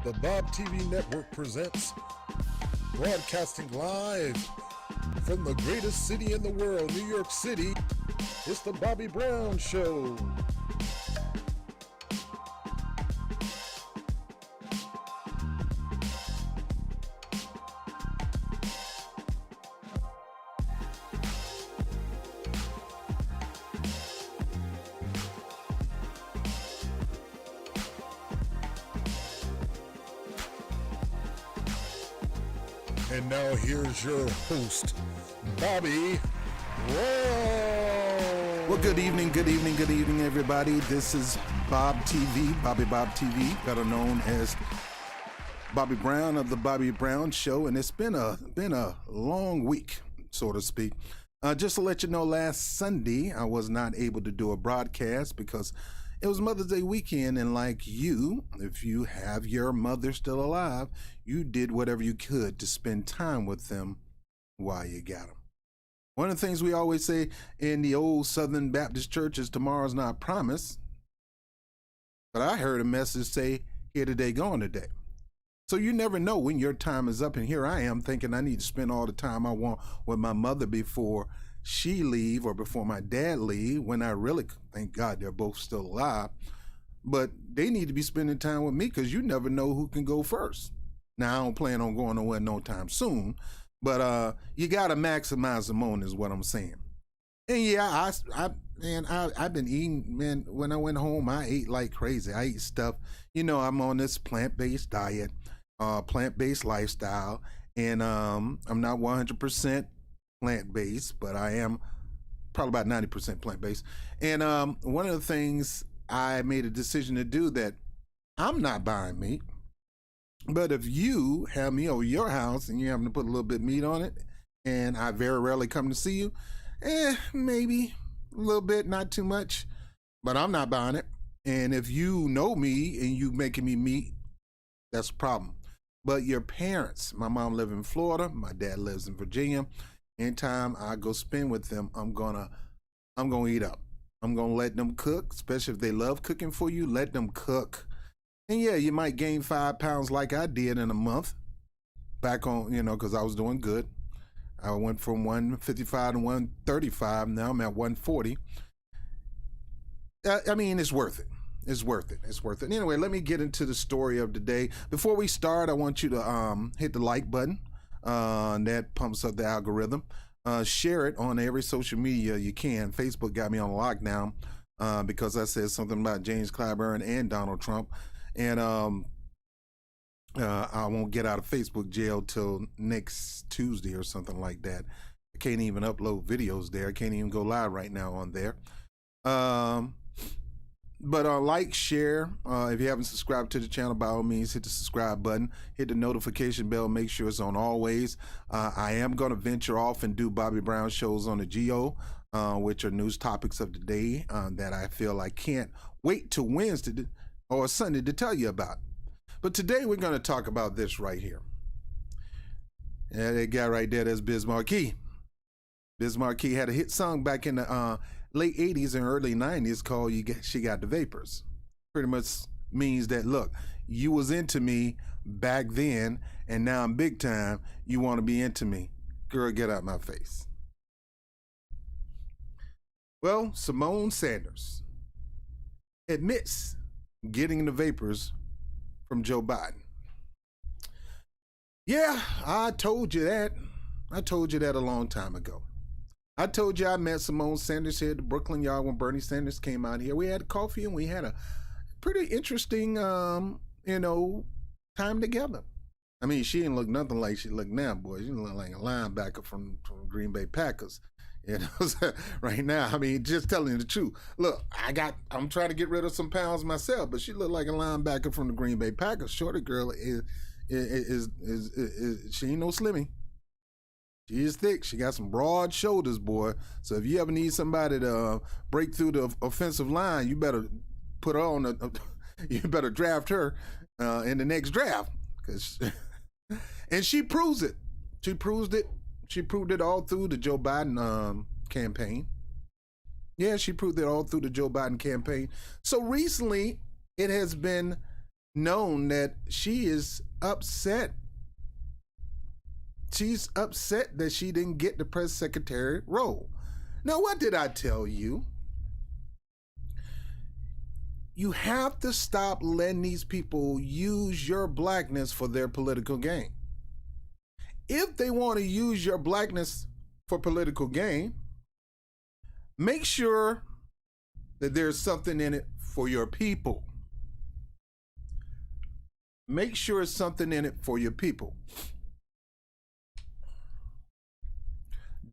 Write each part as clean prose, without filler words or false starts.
The Bob TV Network presents, broadcasting live from the greatest city in the world, New York City. It's the Bobby Brown Show. And now here's your host, Bobby Brown. Well, good evening, everybody. This is Bob TV, Bobby Bob TV, better known as Bobby Brown of the Bobby Brown Show, and it's been a long week, so to speak. Just to let you know, last Sunday I was not able to do a broadcast because it was Mother's Day weekend, and like you, if you have your mother still alive, you did whatever you could to spend time with them while you got them. One of the things we always say in the old Southern Baptist church is tomorrow's not promised. But I heard a message say, here today, gone today. So you never know when your time is up, and here I am thinking I need to spend all the time I want with my mother before she leave or before my dad leave, when I really, thank God they're both still alive, but they need to be spending time with me because you never know who can go first. Now, I don't plan on going nowhere no time soon, but you got to maximize the moment is what I'm saying. And yeah, I've been eating, man. When I went home, I ate like crazy. I eat stuff, you know, I'm on this plant-based diet, plant-based lifestyle, and I'm not 100% plant-based, but I am probably about 90% plant-based. And one of the things I made a decision to do that I'm not buying meat, but if you have me over your house and you're having to put a little bit of meat on it, and I very rarely come to see you, maybe a little bit, not too much, but I'm not buying it. And if you know me and you making me meat, that's a problem. But your parents, my mom lives in Florida, my dad lives in Virginia. Anytime I go spend with them, I'm gonna eat up. I'm gonna let them cook, especially if they love cooking for you. Let them cook, and yeah, you might gain 5 pounds like I did in a month. Back on, you know, because I was doing good. I went from 155 to 135. Now I'm at 140. I mean, it's worth it. It's worth it. It's worth it. Anyway, let me get into the story of the day. Before we start, I want you to hit the like button. That pumps up the algorithm. Share it on every social media you can. Facebook got me on lockdown because I said something about James Clyburn and Donald Trump, and I won't get out of Facebook jail till next Tuesday or something like that. I can't even upload videos there. I can't even go live right now on there. But like, share. If you haven't subscribed to the channel, by all means, hit the subscribe button. Hit the notification bell. Make sure it's on always. I am going to venture off and do Bobby Brown shows on the Geo, which are news topics of the day that I feel I can't wait till Wednesday or Sunday to tell you about. But today we're going to talk about this right here. Yeah, that guy right there, that's Biz Markie. Biz Markie had a hit song back in the late 80s and early 90s called She Got the Vapors. Pretty much means that, look, you was into me back then, and now I'm big time. You want to be into me. Girl, get out my face. Well, Simone Sanders admits getting the vapors from Joe Biden. Yeah, I told you that. I told you that a long time ago. I told you I met Simone Sanders here at the Brooklyn Yard when Bernie Sanders came out here. We had coffee and we had a pretty interesting, time together. I mean, she didn't look nothing like she looked now, boy. She looked like a linebacker from Green Bay Packers. You know, right now, I mean, just telling you the truth. Look, I'm trying to get rid of some pounds myself, but she looked like a linebacker from the Green Bay Packers. Shorty girl is she ain't no slimming. She is thick. She got some broad shoulders, boy. So if you ever need somebody to break through the offensive line, you better put her on. You better draft her in the next draft, and she proves it. She proved it. She proved it all through the Joe Biden campaign. Yeah, she proved it all through the Joe Biden campaign. So recently, it has been known that she is upset. She's upset that she didn't get the press secretary role. Now, what did I tell you? You have to stop letting these people use your blackness for their political gain. If they want to use your blackness for political gain, make sure that there's something in it for your people. Make sure there's something in it for your people.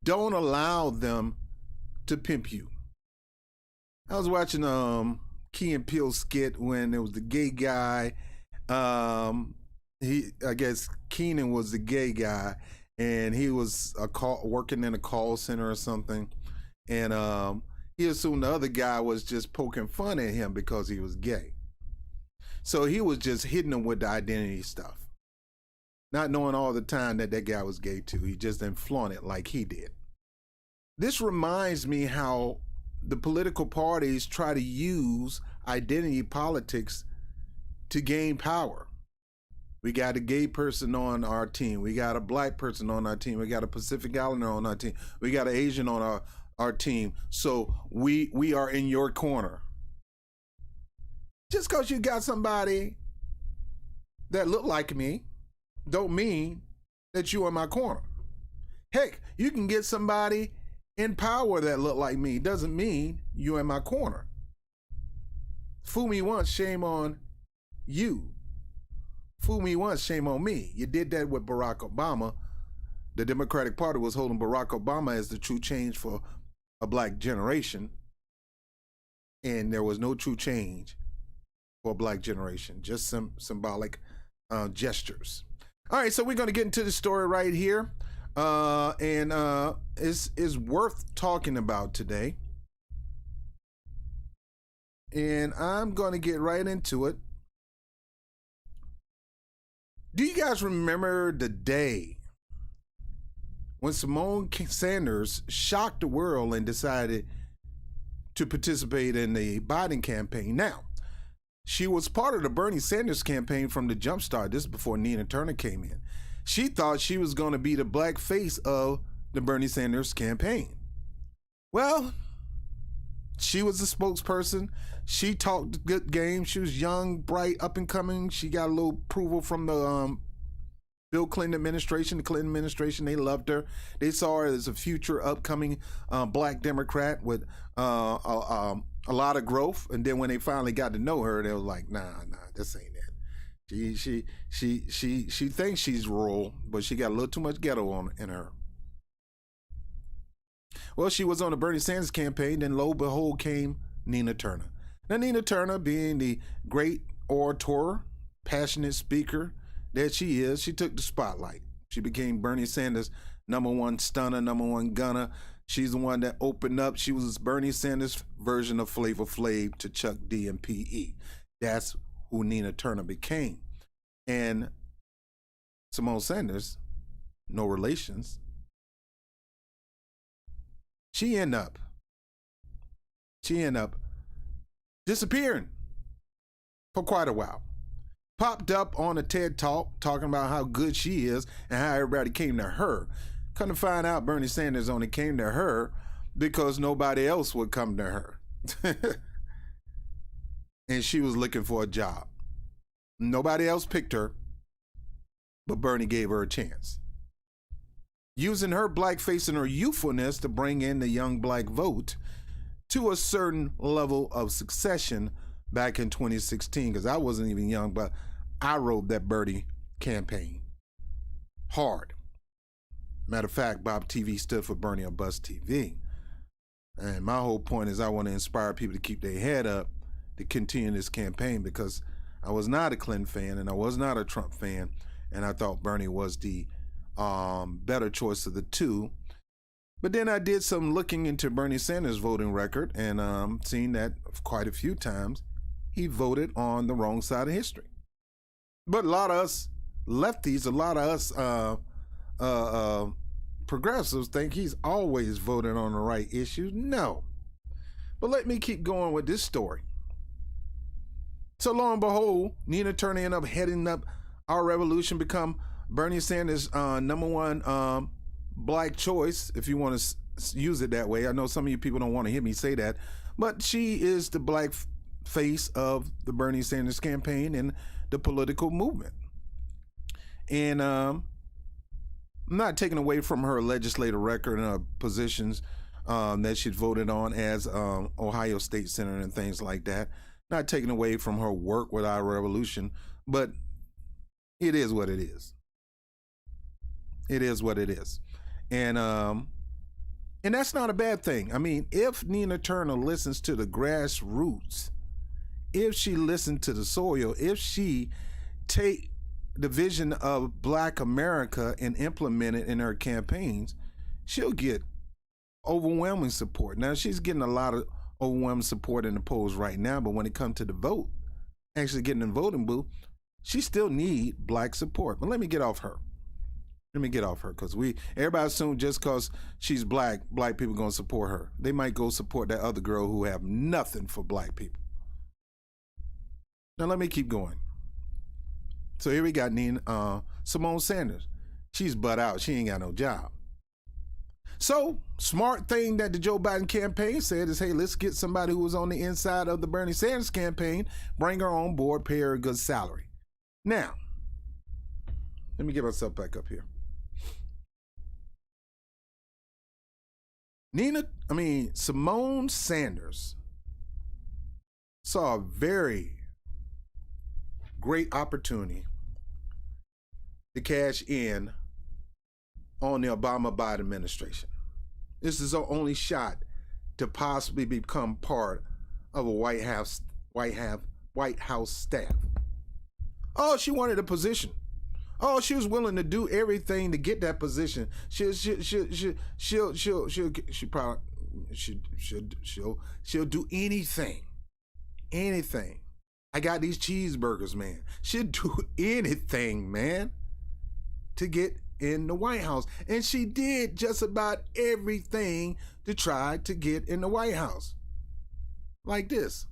Don't allow them to pimp you. I was watching Key and Peele skit when there was the gay guy. I guess Keenan was the gay guy, and he was working in a call center or something, and he assumed the other guy was just poking fun at him because he was gay. So he was just hitting him with the identity stuff, not knowing all the time that that guy was gay too. He just didn't flaunt it like he did. This reminds me how the political parties try to use identity politics to gain power. We got a gay person on our team. We got a black person on our team. We got a Pacific Islander on our team. We got an Asian on our team. So we are in your corner. Just because you got somebody that look like me don't mean that you are in my corner. Heck, you can get somebody in power that look like me. Doesn't mean you're in my corner. Fool me once, shame on you. Fool me once, shame on me. You did that with Barack Obama. The Democratic Party was holding Barack Obama as the true change for a black generation. And there was no true change for a black generation. Just some symbolic gestures. All right, so we're going to get into the story right here. And it's worth talking about today. And I'm going to get right into it. Do you guys remember the day when Simone Sanders shocked the world and decided to participate in the Biden campaign? Now, she was part of the Bernie Sanders campaign from the jumpstart. This is before Nina Turner came in. She thought she was going to be the black face of the Bernie Sanders campaign. Well, she was the spokesperson. She talked a good game. She was young, bright, up and coming. She got a little approval from the Bill Clinton administration, the Clinton administration. They loved her. They saw her as a future upcoming black Democrat with a lot of growth. And then when they finally got to know her, they was like, nah, this ain't it. She thinks she's rural, but she got a little too much ghetto in her. Well, she was on the Bernie Sanders campaign, then lo and behold came Nina Turner. Now, Nina Turner, being the great orator, passionate speaker that she is, she took the spotlight. She became Bernie Sanders' #1 stunner, #1 gunner. She's the one that opened up. She was Bernie Sanders' version of Flavor Flav to Chuck D and P.E. That's who Nina Turner became. And Simone Sanders, no relations, she end up disappearing for quite a while. Popped up on a TED Talk talking about how good she is and how everybody came to her. Come to find out, Bernie Sanders only came to her because nobody else would come to her. And she was looking for a job. Nobody else picked her, but Bernie gave her a chance. Using her blackface and her youthfulness to bring in the young black vote to a certain level of succession back in 2016, because I wasn't even young, but I rode that Bernie campaign hard. Matter of fact, Bob TV stood for Bernie on Bus TV. And my whole point is I want to inspire people to keep their head up to continue this campaign, because I was not a Clinton fan and I was not a Trump fan, and I thought Bernie was the better choice of the two. But then I did some looking into Bernie Sanders' voting record and seen that quite a few times he voted on the wrong side of history. But a lot of us lefties, a lot of us progressives think he's always voted on the right issues. No. But let me keep going with this story. So lo and behold, Nina Turner ended up heading up Our Revolution, become Bernie Sanders' number one black choice, if you want to use it that way. I know some of you people don't want to hear me say that, but she is the black face of the Bernie Sanders campaign and the political movement. And I'm not taking away from her legislative record and her positions that she's voted on as Ohio State Senator and things like that. Not taking away from her work with Our Revolution, but it is what it is. It is what it is. And that's not a bad thing. I mean, if Nina Turner listens to the grassroots, if she listens to the soil, if she take the vision of Black America and implement it in her campaigns, she'll get overwhelming support. Now, she's getting a lot of overwhelming support in the polls right now, but when it comes to the vote, actually getting in the voting booth, she still need black support. But let me get off her. Because everybody assumes just because she's black people going to support her. They might go support that other girl who have nothing for black people. Now let me keep going. So here we got Simone Sanders. She's butt out. She ain't got no job. So, smart thing that the Joe Biden campaign said is, hey, let's get somebody who was on the inside of the Bernie Sanders campaign, bring her on board, pay her a good salary. Now, let me get myself back up here. Simone Sanders saw a very great opportunity to cash in on the Obama-Biden administration. This is her only shot to possibly become part of a White House staff. Oh, she wanted a position. Oh, she was willing to do everything to get that position. She'll do anything. Anything. I got these cheeseburgers, man. She'll do anything, man, to get in the White House. And she did just about everything to try to get in the White House. Like this.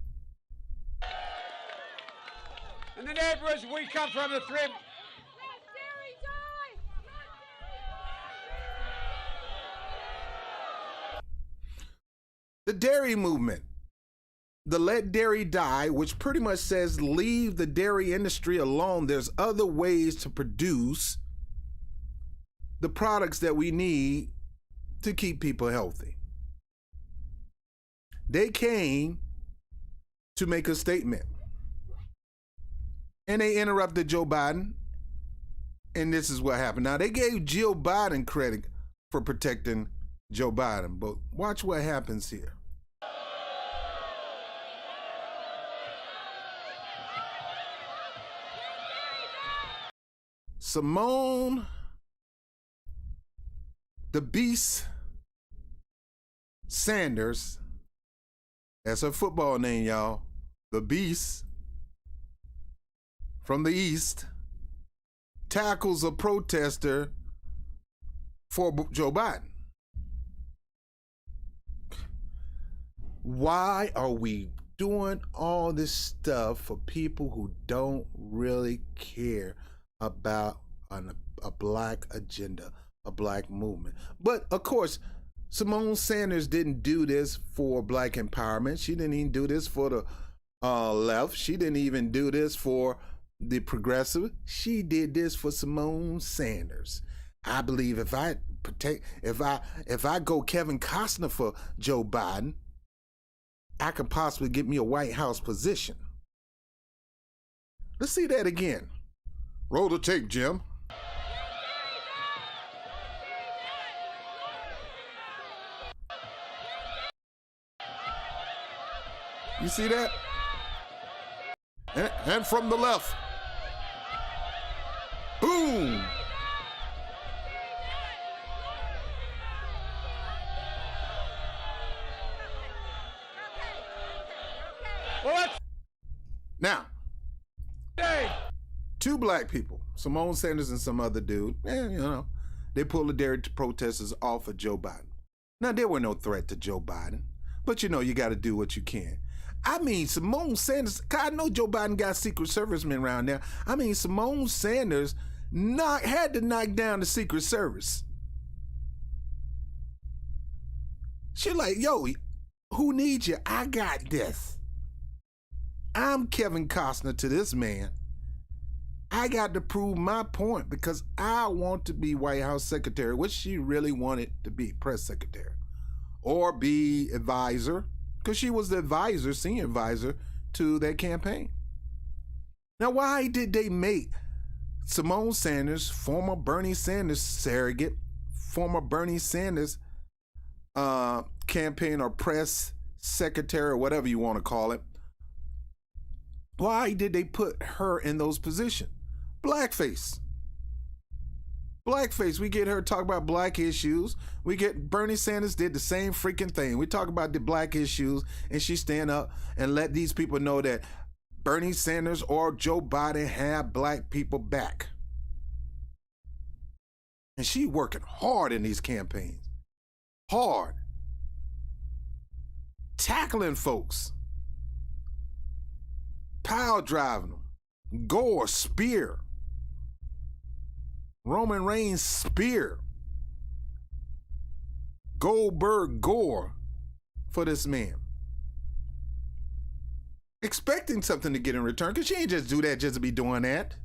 In the neighborhoods we come from, the three... The dairy movement, the Let Dairy Die, which pretty much says leave the dairy industry alone. There's other ways to produce the products that we need to keep people healthy. They came to make a statement. And they interrupted Joe Biden. And this is what happened. Now, they gave Jill Biden credit for protecting Joe Biden, but watch what happens here. Simone, the Beast Sanders, that's her football name, y'all. The Beast from the East tackles a protester for Joe Biden. Why are we doing all this stuff for people who don't really care about a black agenda, a black movement? But of course, Simone Sanders didn't do this for black empowerment. She didn't even do this for the left. She didn't even do this for the progressive. She did this for Simone Sanders. I believe if I go Kevin Costner for Joe Biden, I could possibly get me a White House position. Let's see that again. Roll the tape, Jim. You see that? And from the left. Boom! Now, two black people, Simone Sanders and some other dude, they pulled the dairy protesters off of Joe Biden. Now, there were no threat to Joe Biden, but you got to do what you can. I mean, Simone Sanders, I know Joe Biden got Secret Servicemen around there. I mean, Simone Sanders had to knock down the Secret Service. She's like, yo, who needs you? I got this. I'm Kevin Costner to this man. I got to prove my point because I want to be White House secretary, which she really wanted to be press secretary or be advisor, because she was the advisor, senior advisor to that campaign. Now, why did they make Simone Sanders, former Bernie Sanders surrogate, former Bernie Sanders campaign or press secretary or whatever you want to call it, why did they put her in those positions? Blackface. Blackface. We get her talk about black issues. We get Bernie Sanders did the same freaking thing. We talk about the black issues and she stand up and let these people know that Bernie Sanders or Joe Biden have black people back. And she working hard in these campaigns. Hard. Tackling folks. Pile driving them. Gore, spear. Roman Reigns, spear. Goldberg, gore for this man. Expecting something to get in return, because she ain't just do that just to be doing that.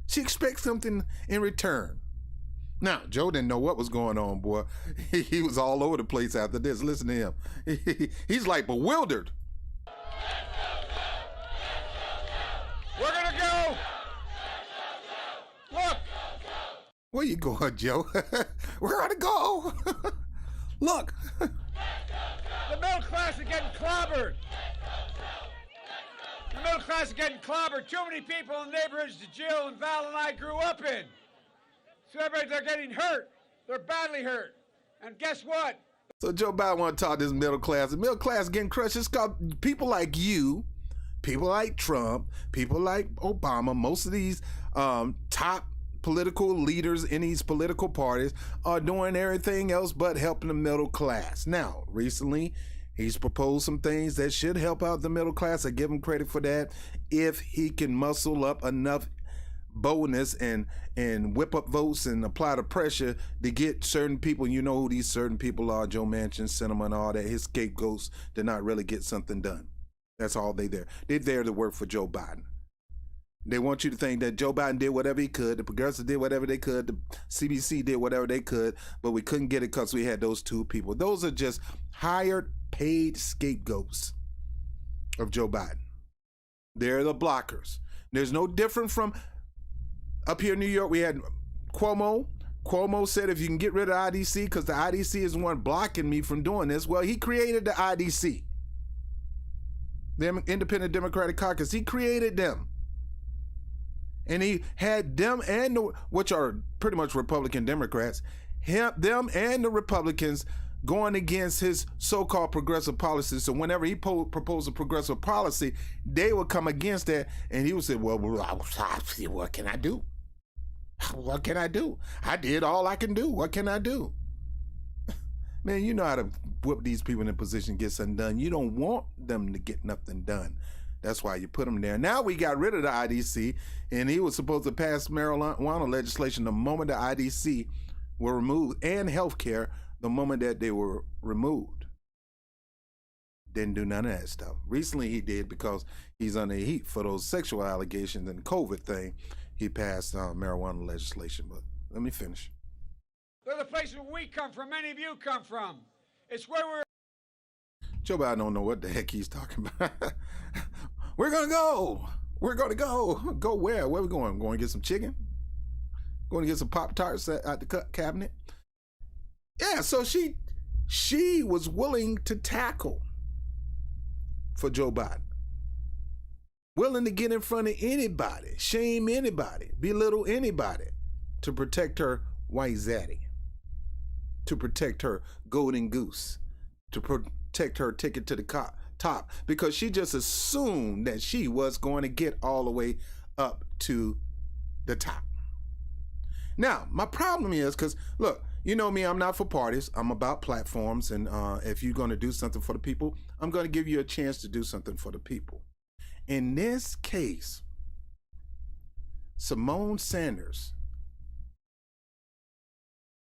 She expects something in return. Now, Joe didn't know what was going on, boy. He was all over the place after this. Listen to him. He's like bewildered. We're gonna go. Look. Where you going, Joe? We're gonna go. Look. The middle class are getting clobbered. The middle class are getting clobbered. Too many people in the neighborhoods that Jill and Val and I grew up in. So they're getting hurt. They're badly hurt. And guess what? So Joe Biden want to talk this middle class. The middle class getting crushed. It's called people like you, people like Trump, people like Obama. Most of these top political leaders in these political parties are doing everything else but helping the middle class. Now, recently, he's proposed some things that should help out the middle class. I give him credit for that if he can muscle up enough boldness and whip up votes and apply the pressure to get certain people. You know who these certain people are: Joe Manchin, Sinema, and all that. His scapegoats did not really get something done. That's all they there. They're there to work for Joe Biden. They want you to think that Joe Biden did whatever he could, the progressives did whatever they could, the CBC did whatever they could, but we couldn't get it because we had those two people. Those are just hired, paid scapegoats of Joe Biden. They're the blockers. There's no different from up here in New York. We had Cuomo. Cuomo said if you can get rid of IDC, because the IDC is the one blocking me from doing this. Well, he created the IDC, the Independent Democratic Caucus. He created them. And he had them and which are pretty much Republican Democrats, them and the Republicans going against his so-called progressive policies. So whenever he proposed a progressive policy, they would come against that, and he would say, well, what can I do? What can I do? I did all I can do. What can I do? Man, you know how to whip these people in a position to get something done. You don't want them to get nothing done. That's why you put him there. Now we got rid of the IDC, and he was supposed to pass marijuana legislation the moment the IDC were removed, and health care the moment that they were removed. Didn't do none of that stuff. Recently he did, because he's under heat for those sexual allegations and COVID thing. He passed marijuana legislation. But let me finish. They're the places where we come from, many of you come from. It's where we're... Joe Biden don't know what the heck he's talking about. We're going to go. We're going to go. Go where? Where are we going? Going to get some chicken? Going to get some Pop-Tarts out the cabinet? Yeah, so she was willing to tackle for Joe Biden. Willing to get in front of anybody, shame anybody, belittle anybody to protect her white zaddy, to protect her golden goose, to protect her ticket to the top, because she just assumed that she was going to get all the way up to the top. Now, my problem is, because look, You know me, I'm not for parties. I'm about platforms. And if you're going to do something for the people, I'm going to give you a chance to do something for the people. In this case, Simone Sanders,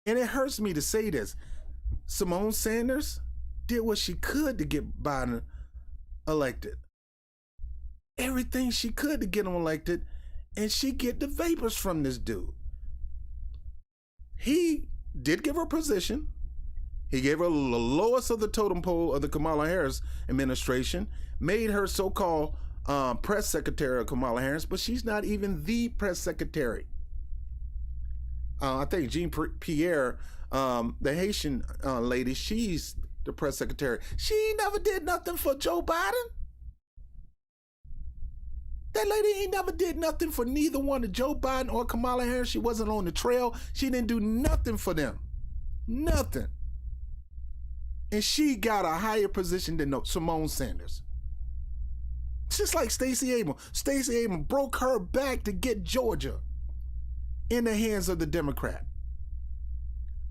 and it hurts me to say this, Simone Sanders did what she could to get Biden elected. Everything she could to get him elected, and she get the vapors from this dude. He did give her a position. He gave her the lowest of the totem pole of the Kamala Harris administration, made her so-called press secretary of Kamala Harris, but she's not even the press secretary. I think Jean-Pierre, the Haitian lady, she's the press secretary. She never did nothing for Joe Biden. That lady ain't never did nothing for neither one of Joe Biden or Kamala Harris. She wasn't on the trail. She didn't do nothing for them. Nothing. And she got a higher position than Simone Sanders. Just like Stacey Abrams. Stacey Abrams broke her back to get Georgia in the hands of the Democrat.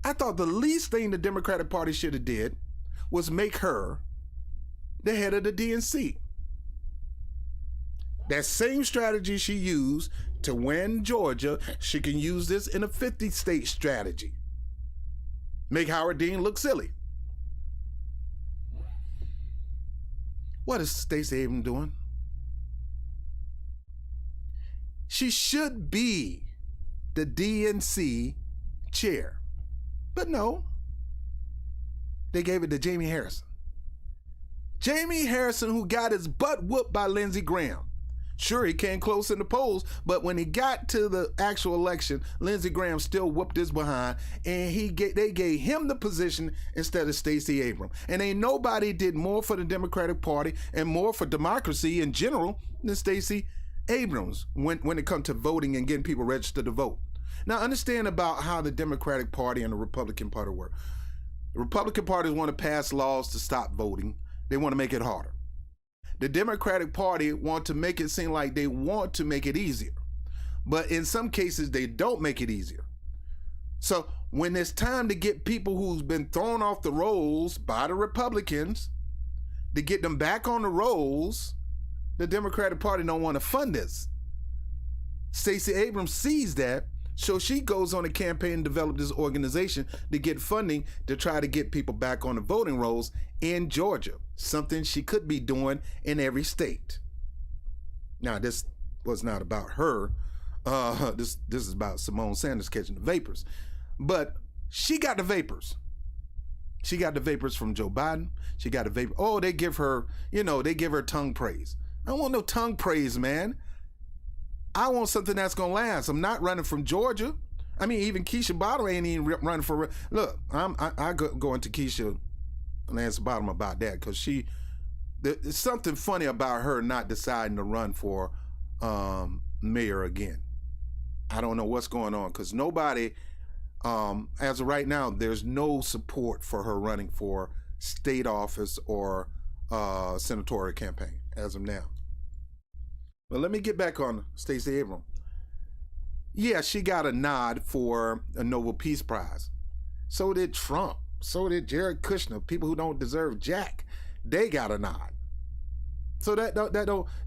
I thought the least thing the Democratic Party should have did was make her the head of the DNC. That same strategy she used to win Georgia, she can use this in a 50-state strategy. Make Howard Dean look silly. What is Stacey Abrams doing? She should be the DNC chair. But no, they gave it to Jamie Harrison. Jamie Harrison, who got his butt whooped by Lindsey Graham. Sure, he came close in the polls, but when he got to the actual election, Lindsey Graham still whooped his behind, and they gave him the position instead of Stacey Abrams. And ain't nobody did more for the Democratic Party and more for democracy in general than Stacey Abrams when it comes to voting and getting people registered to vote. Now, understand about how the Democratic Party and the Republican Party work. The Republican parties want to pass laws to stop voting. They want to make it harder. The Democratic Party want to make it seem like they want to make it easier. But in some cases, they don't make it easier. So when it's time to get people who's been thrown off the rolls by the Republicans, to get them back on the rolls, the Democratic Party don't want to fund this. Stacey Abrams sees that, so she goes on a campaign and develop this organization to get funding to try to get people back on the voting rolls in Georgia, something she could be doing in every state. Now, this was not about her. This is about Simone Sanders catching the vapors. But she got the vapors. She got the vapors from Joe Biden. She got the vapor. Oh, they give her tongue praise. I don't want no tongue praise, man. I want something that's going to last. I'm not running from Georgia. I mean, even Keisha Bottom ain't even running for... Look, I go into Keisha Lance Bottom about that because there's something funny about her not deciding to run for mayor again. I don't know what's going on because nobody, as of right now, there's no support for her running for state office or senatorial campaign as of now. But let me get back on Stacey Abrams. Yeah, she got a nod for a Nobel Peace Prize. So did Trump. So did Jared Kushner. People who don't deserve jack, they got a nod. So that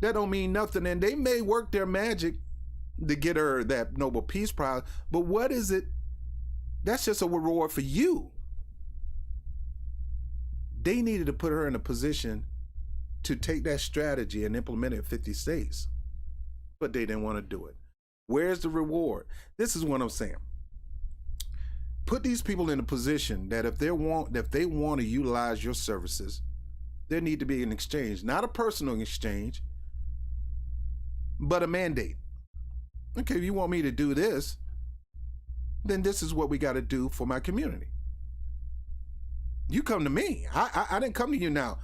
don't mean nothing. And they may work their magic to get her that Nobel Peace Prize. But what is it? That's just a reward for you. They needed to put her in a position to take that strategy and implement it in 50 states. But they didn't want to do it. Where's the reward? This is what I'm saying. Put these people in a position that if they want to utilize your services, there need to be an exchange, not a personal exchange, but a mandate. Okay, if you want me to do this, then this is what we got to do for my community. You come to me. I didn't come to you now.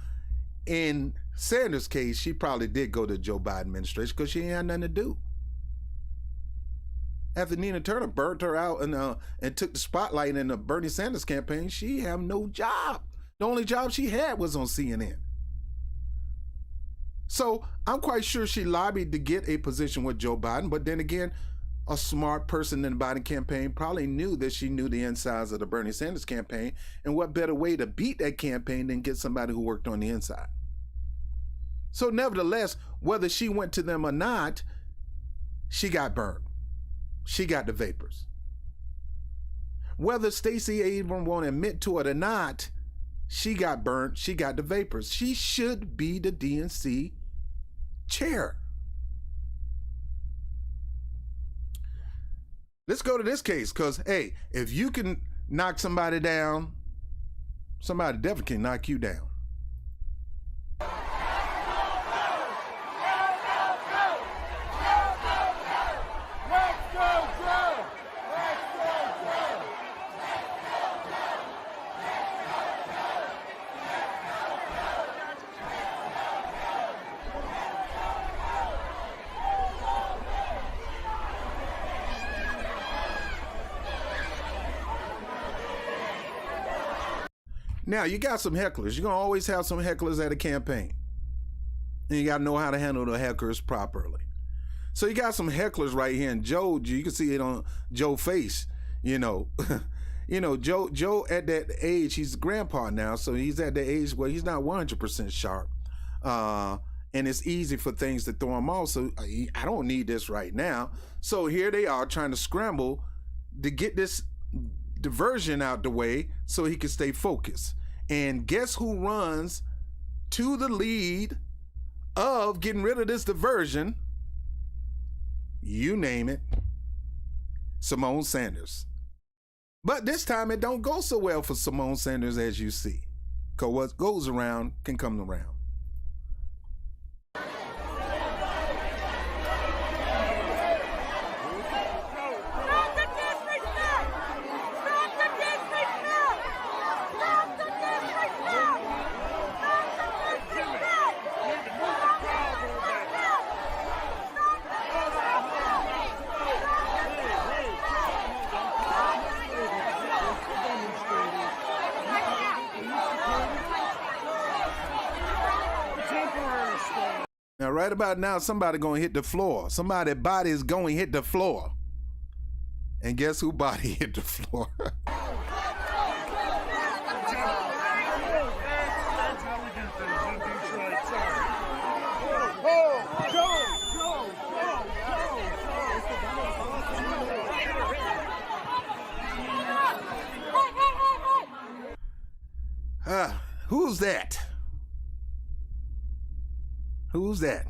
In Sanders' case, she probably did go to Joe Biden administration because she ain't had nothing to do. After Nina Turner burnt her out and took the spotlight in the Bernie Sanders campaign, she had no job. The only job she had was on CNN. So I'm quite sure she lobbied to get a position with Joe Biden, but then again, a smart person in the Biden campaign probably knew that she knew the insides of the Bernie Sanders campaign, and what better way to beat that campaign than get somebody who worked on the inside. So nevertheless, whether she went to them or not, she got burned. She got the vapors. Whether Stacey Abrams won't admit to it or not, she got burnt. She got the vapors. She should be the DNC chair. Let's go to this case, because, hey, if you can knock somebody down, somebody definitely can knock you down. Now, you got some hecklers. You're going to always have some hecklers at a campaign. And you got to know how to handle the hecklers properly. So you got some hecklers right here. And Joe, you can see it on Joe's face, you know. Joe at that age, he's a grandpa now, so he's at the age where he's not 100% sharp. And it's easy for things to throw him off. So I don't need this right now. So here they are trying to scramble to get this diversion out the way so he can stay focused. And guess who runs to the lead of getting rid of this diversion? You name it, Simone Sanders. But this time it don't go so well for Simone Sanders, as you see, because what goes around can come around. Now, right about now, somebody gonna hit the floor. Somebody's body is going to hit the floor. And guess who body hit the floor? Who's that? Who's that?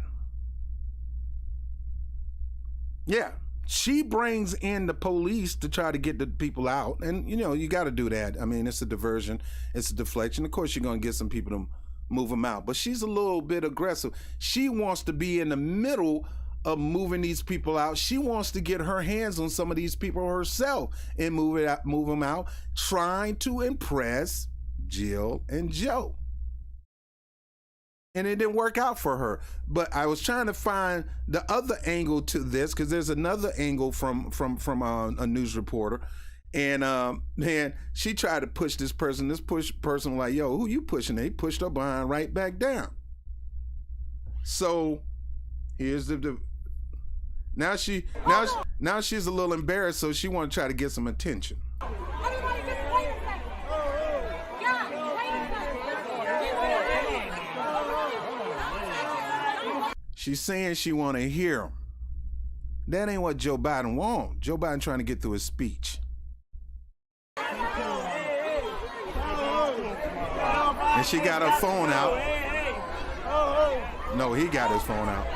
Yeah, she brings in the police to try to get the people out. And, you know, you got to do that. I mean, it's a diversion. It's a deflection. Of course, you're going to get some people to move them out. But she's a little bit aggressive. She wants to be in the middle of moving these people out. She wants to get her hands on some of these people herself and move them out, trying to impress Jill and Joe. And it didn't work out for her. But I was trying to find the other angle to this, because there's another angle from a news reporter. And man, she tried to push this person. This person was like, yo, who you pushing? They pushed her behind right back down. So here's now she's a little embarrassed, so she want to try to get some attention. She's saying she want to hear him. That ain't what Joe Biden want. Joe Biden trying to get through his speech. And she got her phone out. No, he got his phone out.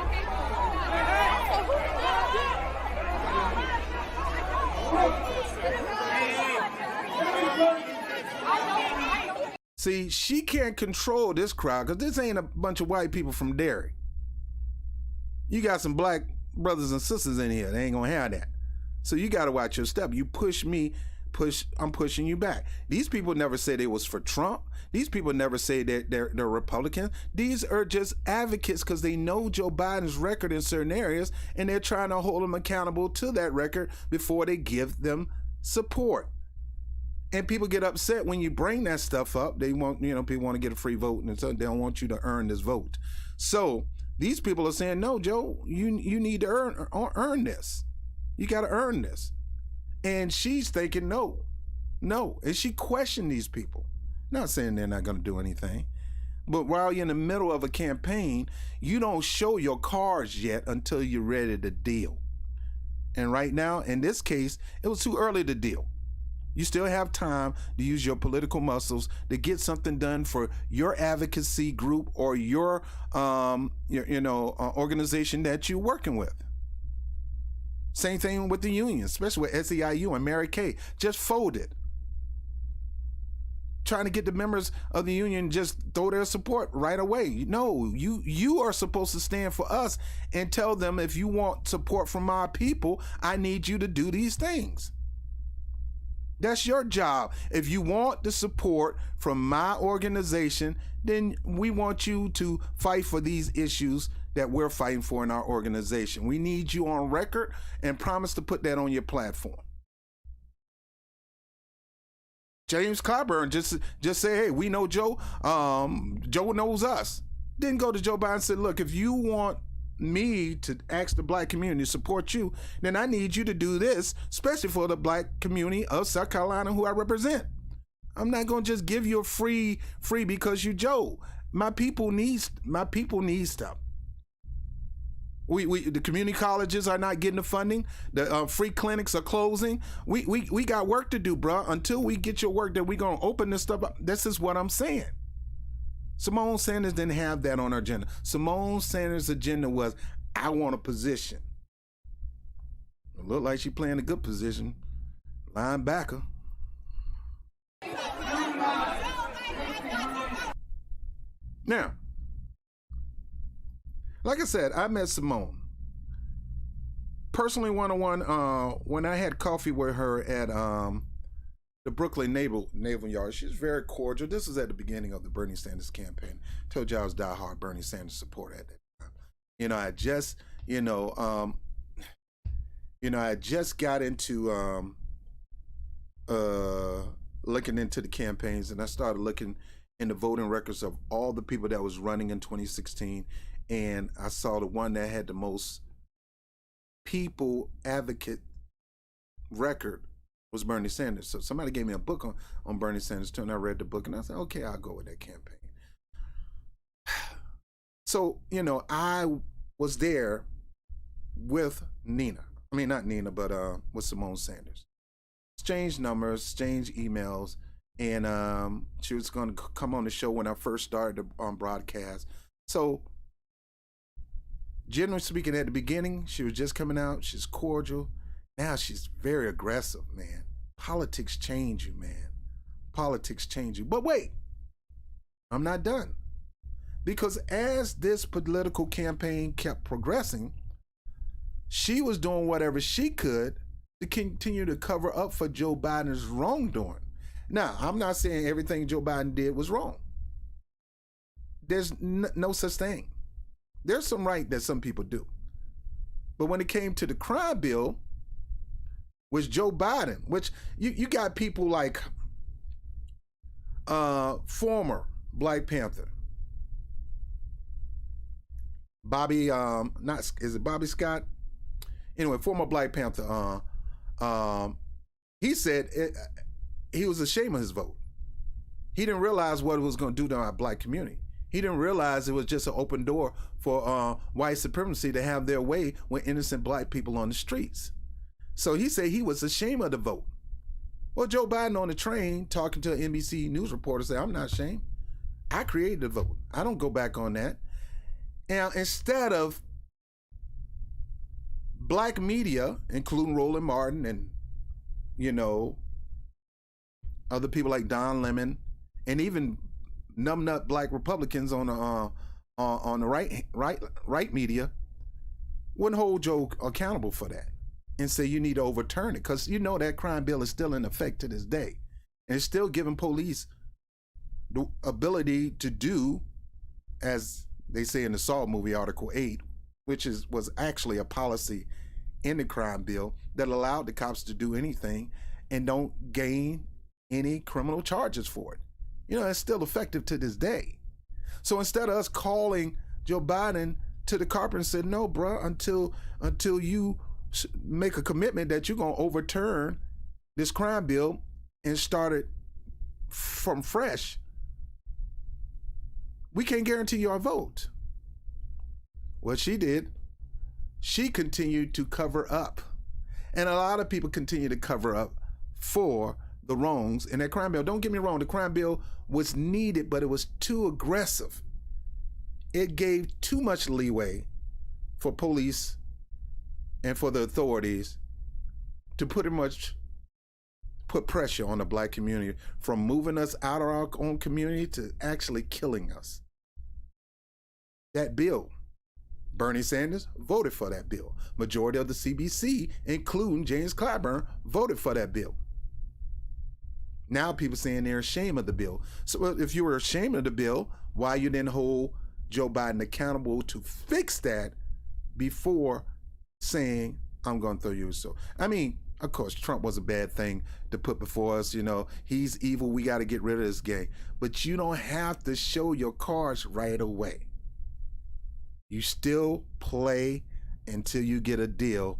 See, she can't control this crowd, because this ain't a bunch of white people from Derry. You got some black brothers and sisters in here. They ain't gonna have that. So you gotta watch your step. You push me, I'm pushing you back. These people never said it was for Trump. These people never say that they're Republicans. These are just advocates because they know Joe Biden's record in certain areas, and they're trying to hold him accountable to that record before they give them support. And people get upset when you bring that stuff up. They want, people want to get a free vote, and so they don't want you to earn this vote. So these people are saying, no, Joe, you need to earn this. You got to earn this. And she's thinking, no. And she questioned these people. Not saying they're not going to do anything. But while you're in the middle of a campaign, you don't show your cards yet until you're ready to deal. And right now, in this case, it was too early to deal. You still have time to use your political muscles to get something done for your advocacy group or your organization that you're working with. Same thing with the union, especially with SEIU and Mary Kay. Just folded. Trying to get the members of the union just throw their support right away. No, you are supposed to stand for us and tell them, if you want support from my people, I need you to do these things. That's your job. If you want the support from my organization, then we want you to fight for these issues that we're fighting for in our organization. We need you on record and promise to put that on your platform. James Clyburn just say, hey, we know Joe. Joe knows us. Didn't go to Joe Biden and said, look, if you want me to ask the black community to support you, then I need you to do this, especially for the black community of South Carolina who I represent. I'm not going to just give you a free because you Joe. My people need stuff. The community colleges are not getting the funding. The free clinics are closing. We got work to do, bro. Until we get your work, then we gonna open this stuff up. This is what I'm saying. Simone Sanders didn't have that on her agenda. Simone Sanders' agenda was, I want a position. It looked like she playing a good position. Linebacker. Now, like I said, I met Simone personally one-on-one when I had coffee with her at the Brooklyn Naval Yard. She's very cordial. This was at the beginning of the Bernie Sanders campaign. Told you I was diehard Bernie Sanders supporter at that time. I just got into looking into the campaigns, and I started looking in the voting records of all the people that was running in 2016. And I saw the one that had the most people advocate record was Bernie Sanders. So somebody gave me a book on Bernie Sanders too, and I read the book, and I said, okay, I'll go with that campaign. So, I was there with Nina. I mean, not Nina, but with Simone Sanders. Exchanged numbers, exchanged emails, and she was going to come on the show when I first started on broadcast. So, generally speaking, at the beginning, she was just coming out. She's cordial. Now she's very aggressive, man. Politics change you, man. Politics change you. But wait, I'm not done. Because as this political campaign kept progressing, she was doing whatever she could to continue to cover up for Joe Biden's wrongdoing. Now, I'm not saying everything Joe Biden did was wrong. There's no such thing. There's some right that some people do. But when it came to the crime bill, which Joe Biden, which you got people like former Black Panther, Bobby, is it Bobby Scott? Anyway, former Black Panther, he said he was ashamed of his vote. He didn't realize what it was going to do to our black community. He didn't realize it was just an open door for white supremacy to have their way with innocent black people on the streets. So he said he was ashamed of the vote. Well, Joe Biden on the train talking to an NBC News reporter said, I'm not ashamed. I created the vote. I don't go back on that. Now, instead of black media, including Roland Martin and, other people like Don Lemon, and even numbnut black Republicans on the right media, wouldn't hold Joe accountable for that and say you need to overturn it, because that crime bill is still in effect to this day, and it's still giving police the ability to do, as they say in the Saw movie, Article 8, which was actually a policy in the crime bill that allowed the cops to do anything and don't gain any criminal charges for it. It's still effective to this day. So instead of us calling Joe Biden to the carpet and said, no, bro, until you make a commitment that you're going to overturn this crime bill and start it from fresh, we can't guarantee your vote. What she did, she continued to cover up. And a lot of people continue to cover up for the wrongs in that crime bill. Don't get me wrong, the crime bill was needed, but it was too aggressive. It gave too much leeway for police and for the authorities to pretty much put pressure on the black community, from moving us out of our own community to actually killing us. That bill, Bernie Sanders voted for that bill. Majority of the CBC, including James Clyburn, voted for that bill. Now people saying they're ashamed of the bill. So if you were ashamed of the bill, why you didn't hold Joe Biden accountable to fix that before saying, I'm going to throw you? So, I mean, of course, Trump was a bad thing to put before us. You know, he's evil. We got to get rid of this guy. But you don't have to show your cards right away. You still play until you get a deal.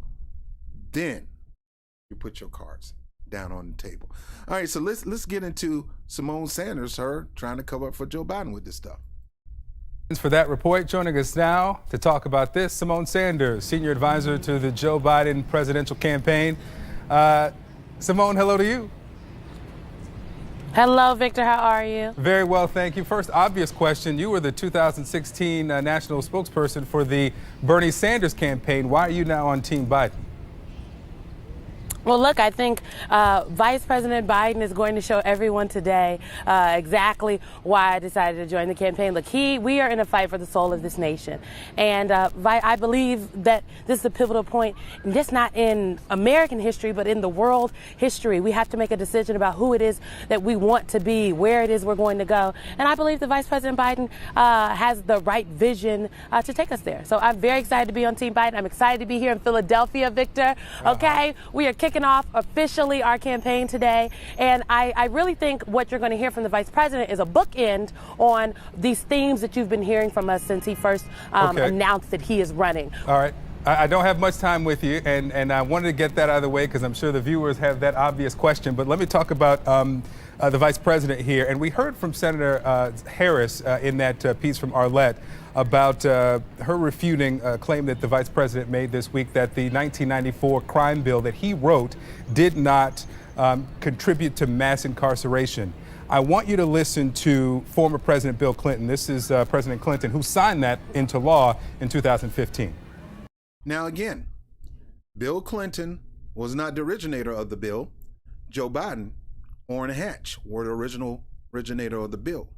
Then you put your cards down on the table. All right, so let's get into Simone Sanders, her trying to cover up for Joe Biden with this stuff. For that report, joining us now to talk about this, Simone Sanders, senior advisor to the Joe Biden presidential campaign. Simone, hello to you. Hello, Victor. How are you? Very well, thank you. First, obvious question. You were the 2016 national spokesperson for the Bernie Sanders campaign. Why are you now on Team Biden? Well, look, I think Vice President Biden is going to show everyone today exactly why I decided to join the campaign. Look, we are in a fight for the soul of this nation. And I believe that this is a pivotal point, just not in American history, but in the world history. We have to make a decision about who it is that we want to be, where it is we're going to go. And I believe that Vice President Biden has the right vision to take us there. So I'm very excited to be on Team Biden. I'm excited to be here in Philadelphia, Victor. Okay, we are kicking off officially our campaign today, and I really think what you're going to hear from the vice president is a bookend on these themes that you've been hearing from us since he first announced that he is running. All right. I don't have much time with you, and I wanted to get that out of the way because I'm sure the viewers have that obvious question. But let me talk about the vice president here. And we heard from Senator Harris in that piece from Arlette about her refuting a claim that the vice president made this week that the 1994 crime bill that he wrote did not contribute to mass incarceration. I want you to listen to former President Bill Clinton. This is President Clinton, who signed that into law in 2015. Now, again, Bill Clinton was not the originator of the bill. Joe Biden, Orrin Hatch, were the original originator of the bill.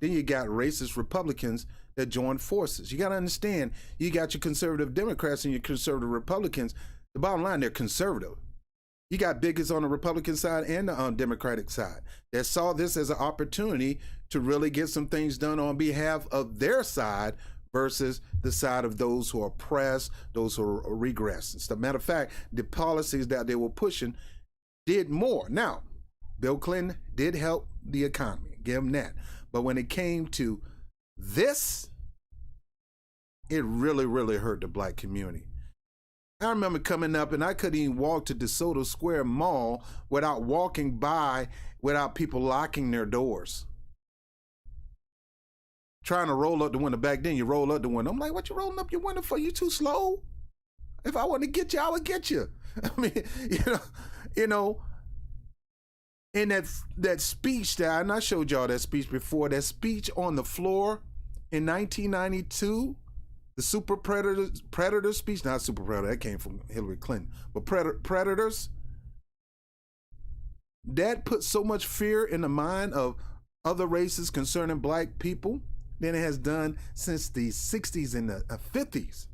Then you got racist Republicans that joined forces. You got to understand, you got your conservative Democrats and your conservative Republicans. The bottom line, they're conservative. You got bigots on the Republican side and the Democratic side that saw this as an opportunity to really get some things done on behalf of their side versus the side of those who are oppressed, those who are regressed. As a matter of fact, the policies that they were pushing did more. Now, Bill Clinton did help the economy, give him that. But when it came to this, it really, really hurt the black community. I remember coming up and I couldn't even walk to DeSoto Square Mall without walking by, without people locking their doors. Trying to roll up the window. Back then, you roll up the window. I'm like, what you rolling up your window for? You too slow? If I want to get you, I would get you. I mean, you know, in that speech that, and I showed y'all that speech before, that speech on the floor in 1992, the super predator speech, not super predator, that came from Hillary Clinton, but predators, that put so much fear in the mind of other races concerning black people than it has done since the 60s and the 50s.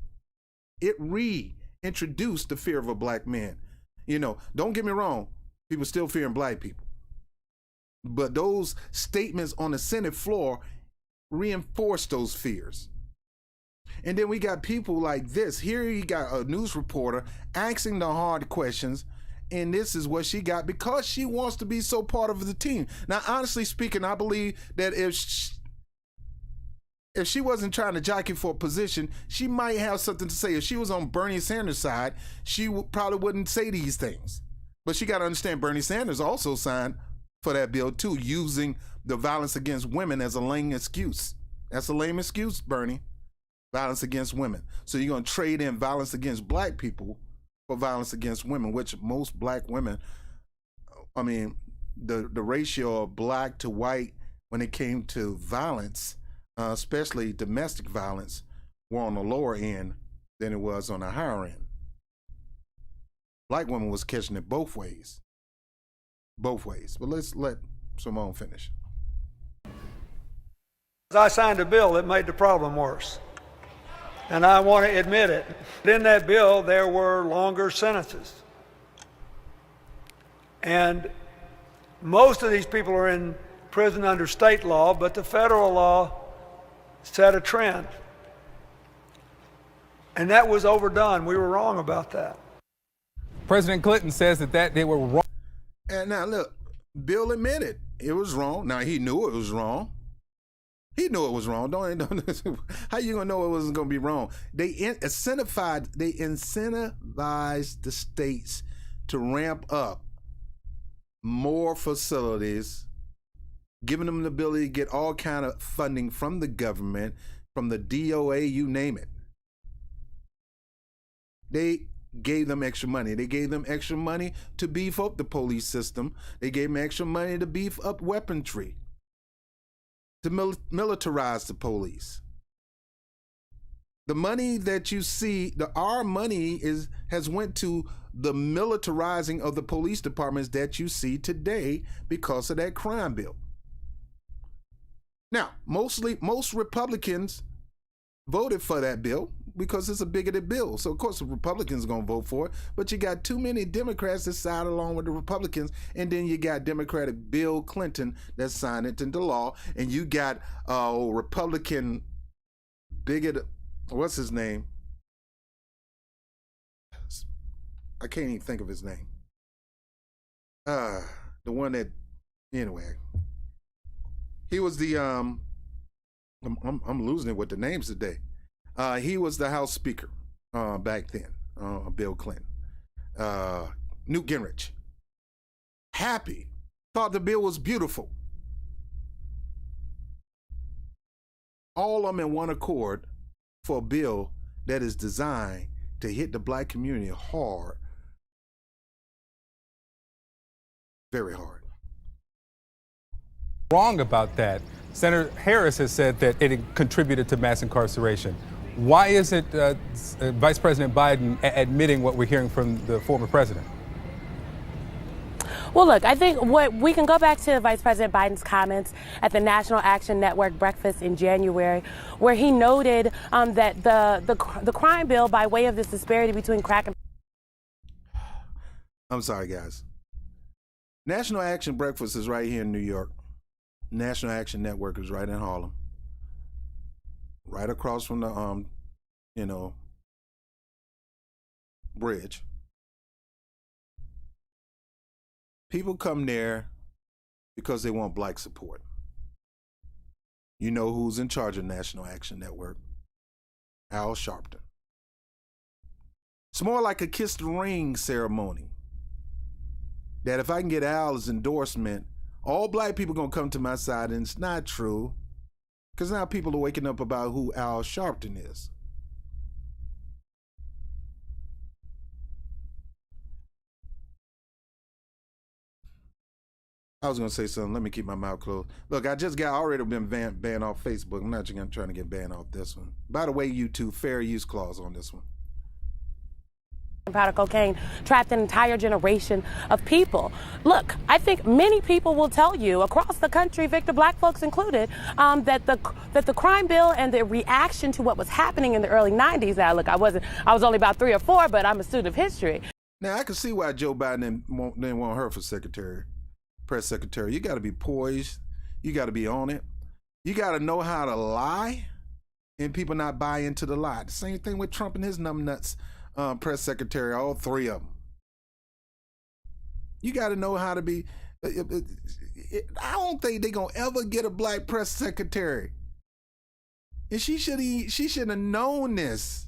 It reintroduced the fear of a black man. You know, don't get me wrong, people still fearing black people. But those statements on the Senate floor reinforced those fears. And then we got people like this. Here you got a news reporter asking the hard questions, and this is what she got because she wants to be so part of the team. Now, honestly speaking, I believe that if if she wasn't trying to jockey for a position, she might have something to say. If she was on Bernie Sanders' side, she probably wouldn't say these things. But she got to understand Bernie Sanders also signed for that bill too, using the violence against women as a lame excuse. That's a lame excuse, Bernie. Violence against women. So you're going to trade in violence against black people for violence against women, which most black women, I mean, the ratio of black to white when it came to violence, especially domestic violence, were on the lower end than it was on the higher end. Black women was catching it both ways. Both ways. But let's let Simone finish. I signed a bill that made the problem worse. And I want to admit it. In that bill, there were longer sentences. And most of these people are in prison under state law, but the federal law set a trend. And that was overdone. We were wrong about that. President Clinton says that they were wrong. And now look, Bill admitted it was wrong. Now he knew it was wrong. He knew it was wrong. Don't how you gonna know it wasn't gonna be wrong? They incentivized the states to ramp up more facilities, giving them the ability to get all kind of funding from the government, from the DOA, you name it. They gave them extra money. They gave them extra money to beef up the police system. They gave them extra money to beef up weaponry, to militarize the police. The money that you see, our money has went to the militarizing of the police departments that you see today because of that crime bill. Now, most Republicans voted for that bill because it's a bigoted bill. So, of course, the Republicans are going to vote for it. But you got too many Democrats that side along with the Republicans. And then you got Democratic Bill Clinton that signed it into law. And you got Republican bigot, what's his name? I can't even think of his name. The one that, anyway. He was the, I'm losing it with the names today. He was the House Speaker back then, Bill Clinton. Newt Gingrich. Happy. Thought the bill was beautiful. All of them in one accord for a bill that is designed to hit the black community hard. Very hard. Wrong about that. Senator Harris has said that it contributed to mass incarceration. Why isn't Vice President Biden admitting what we're hearing from the former president? Well, look, I think we can go back to Vice President Biden's comments at the National Action Network breakfast in January, where he noted that the crime bill, by way of this disparity between crack and... I'm sorry, guys. National Action Breakfast is right here in New York. National Action Network is right in Harlem. Right across from the, bridge. People come there because they want black support. You know who's in charge of National Action Network? Al Sharpton. It's more like a kiss the ring ceremony. That if I can get Al's endorsement, all black people gonna come to my side, and it's not true. Because now people are waking up about who Al Sharpton is. I was going to say something. Let me keep my mouth closed. Look, I already been banned off Facebook. I'm not trying to get banned off this one. By the way, YouTube, fair use clause on this one. Powder cocaine trapped an entire generation of people. Look, I think many people will tell you across the country, Victor, black folks included, that the crime bill and the reaction to what was happening in the early 90s. Now, look, I was only about 3 or 4, but I'm a student of history. Now, I can see why Joe Biden didn't want her for press secretary. You got to be poised. You got to be on it. You got to know how to lie and people not buy into the lie. The same thing with Trump and his numbnuts. Press secretary, all 3 of them. You got to know how to be. I don't think they're going to ever get a black press secretary. And she should have known this.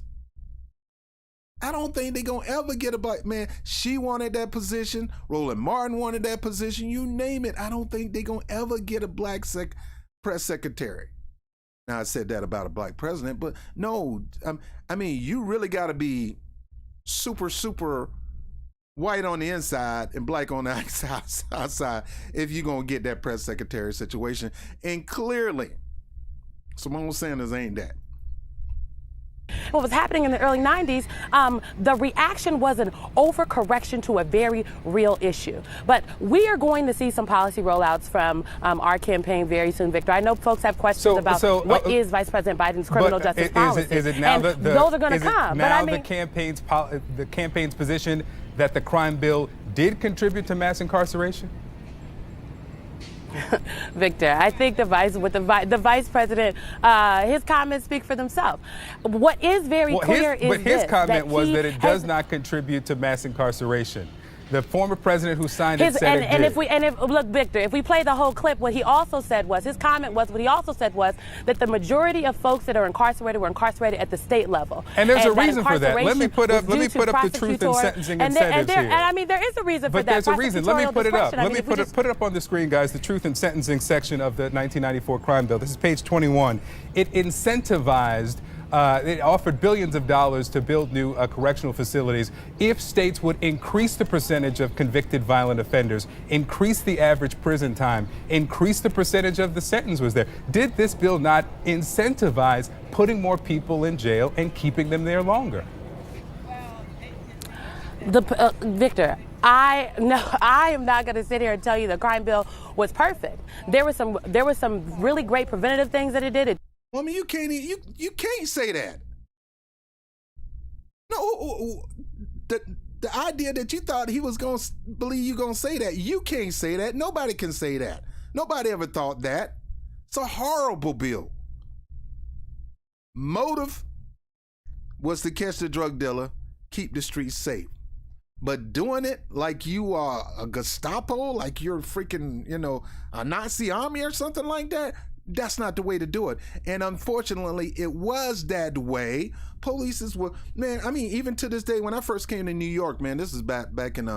I don't think they're going to ever get a black man. She wanted that position. Roland Martin wanted that position. You name it. I don't think they're going to ever get a black press secretary. Now, I said that about a black president, but no. I mean, you really got to be super, super white on the inside and black on the outside if you're going to get that press secretary situation. And clearly, Simone Sanders ain't that. What was happening in the early 90s, the reaction was an overcorrection to a very real issue. But we are going to see some policy rollouts from our campaign very soon, Victor. I know folks have questions about what is Vice President Biden's criminal justice policy. Is it now and those are going to come. Now the campaign's position that the crime bill did contribute to mass incarceration? Victor, I think the vice president, his comments speak for themselves. What is very clear is his comment was that it does not contribute to mass incarceration. The former president who signed it said it did. Look, Victor, if we play the whole clip, what he also said was that the majority of folks that are incarcerated were incarcerated at the state level. And there's a reason for that. Let me put up the truth in sentencing incentives here. And I mean, there is a reason for that. But there's a reason. Let me put it up. Let me put it up on the screen, guys. The truth in sentencing section of the 1994 crime bill. This is page 21. It incentivized. It offered billions of dollars to build new correctional facilities if states would increase the percentage of convicted violent offenders, increase the average prison time, increase the percentage of the sentence was there. Did this bill not incentivize putting more people in jail and keeping them there longer? Victor, I am not going to sit here and tell you the crime bill was perfect. There were some really great preventative things that it did. Well, I mean, you can't say that. No, the idea that you thought he was going to believe you going to say that, you can't say that. Nobody can say that. Nobody ever thought that. It's a horrible bill. Motive was to catch the drug dealer, keep the streets safe. But doing it like you are a Gestapo, like you're freaking, a Nazi army or something like that, that's not the way to do it. And unfortunately, it was that way. Police were, man, I mean, even to this day, when I first came to New York, man, this is back in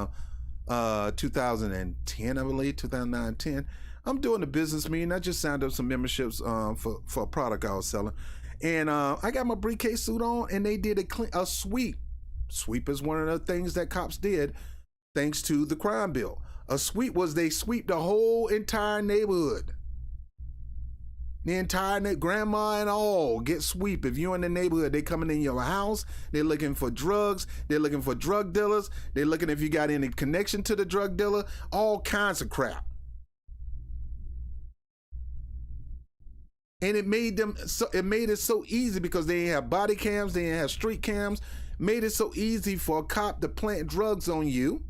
2010, I believe, 2009, 10. I'm doing a business meeting. I just signed up some memberships for a product I was selling. And I got my briefcase suit on, and they did a sweep. Sweep is one of the things that cops did thanks to the crime bill. A sweep was they sweep the whole entire neighborhood. The entire grandma and all get sweep. If you're in the neighborhood, they coming in your house. They're looking for drugs. They're looking for drug dealers. They're looking if you got any connection to the drug dealer. All kinds of crap. And it made it so easy because they didn't have body cams. They didn't have street cams. Made it so easy for a cop to plant drugs on you.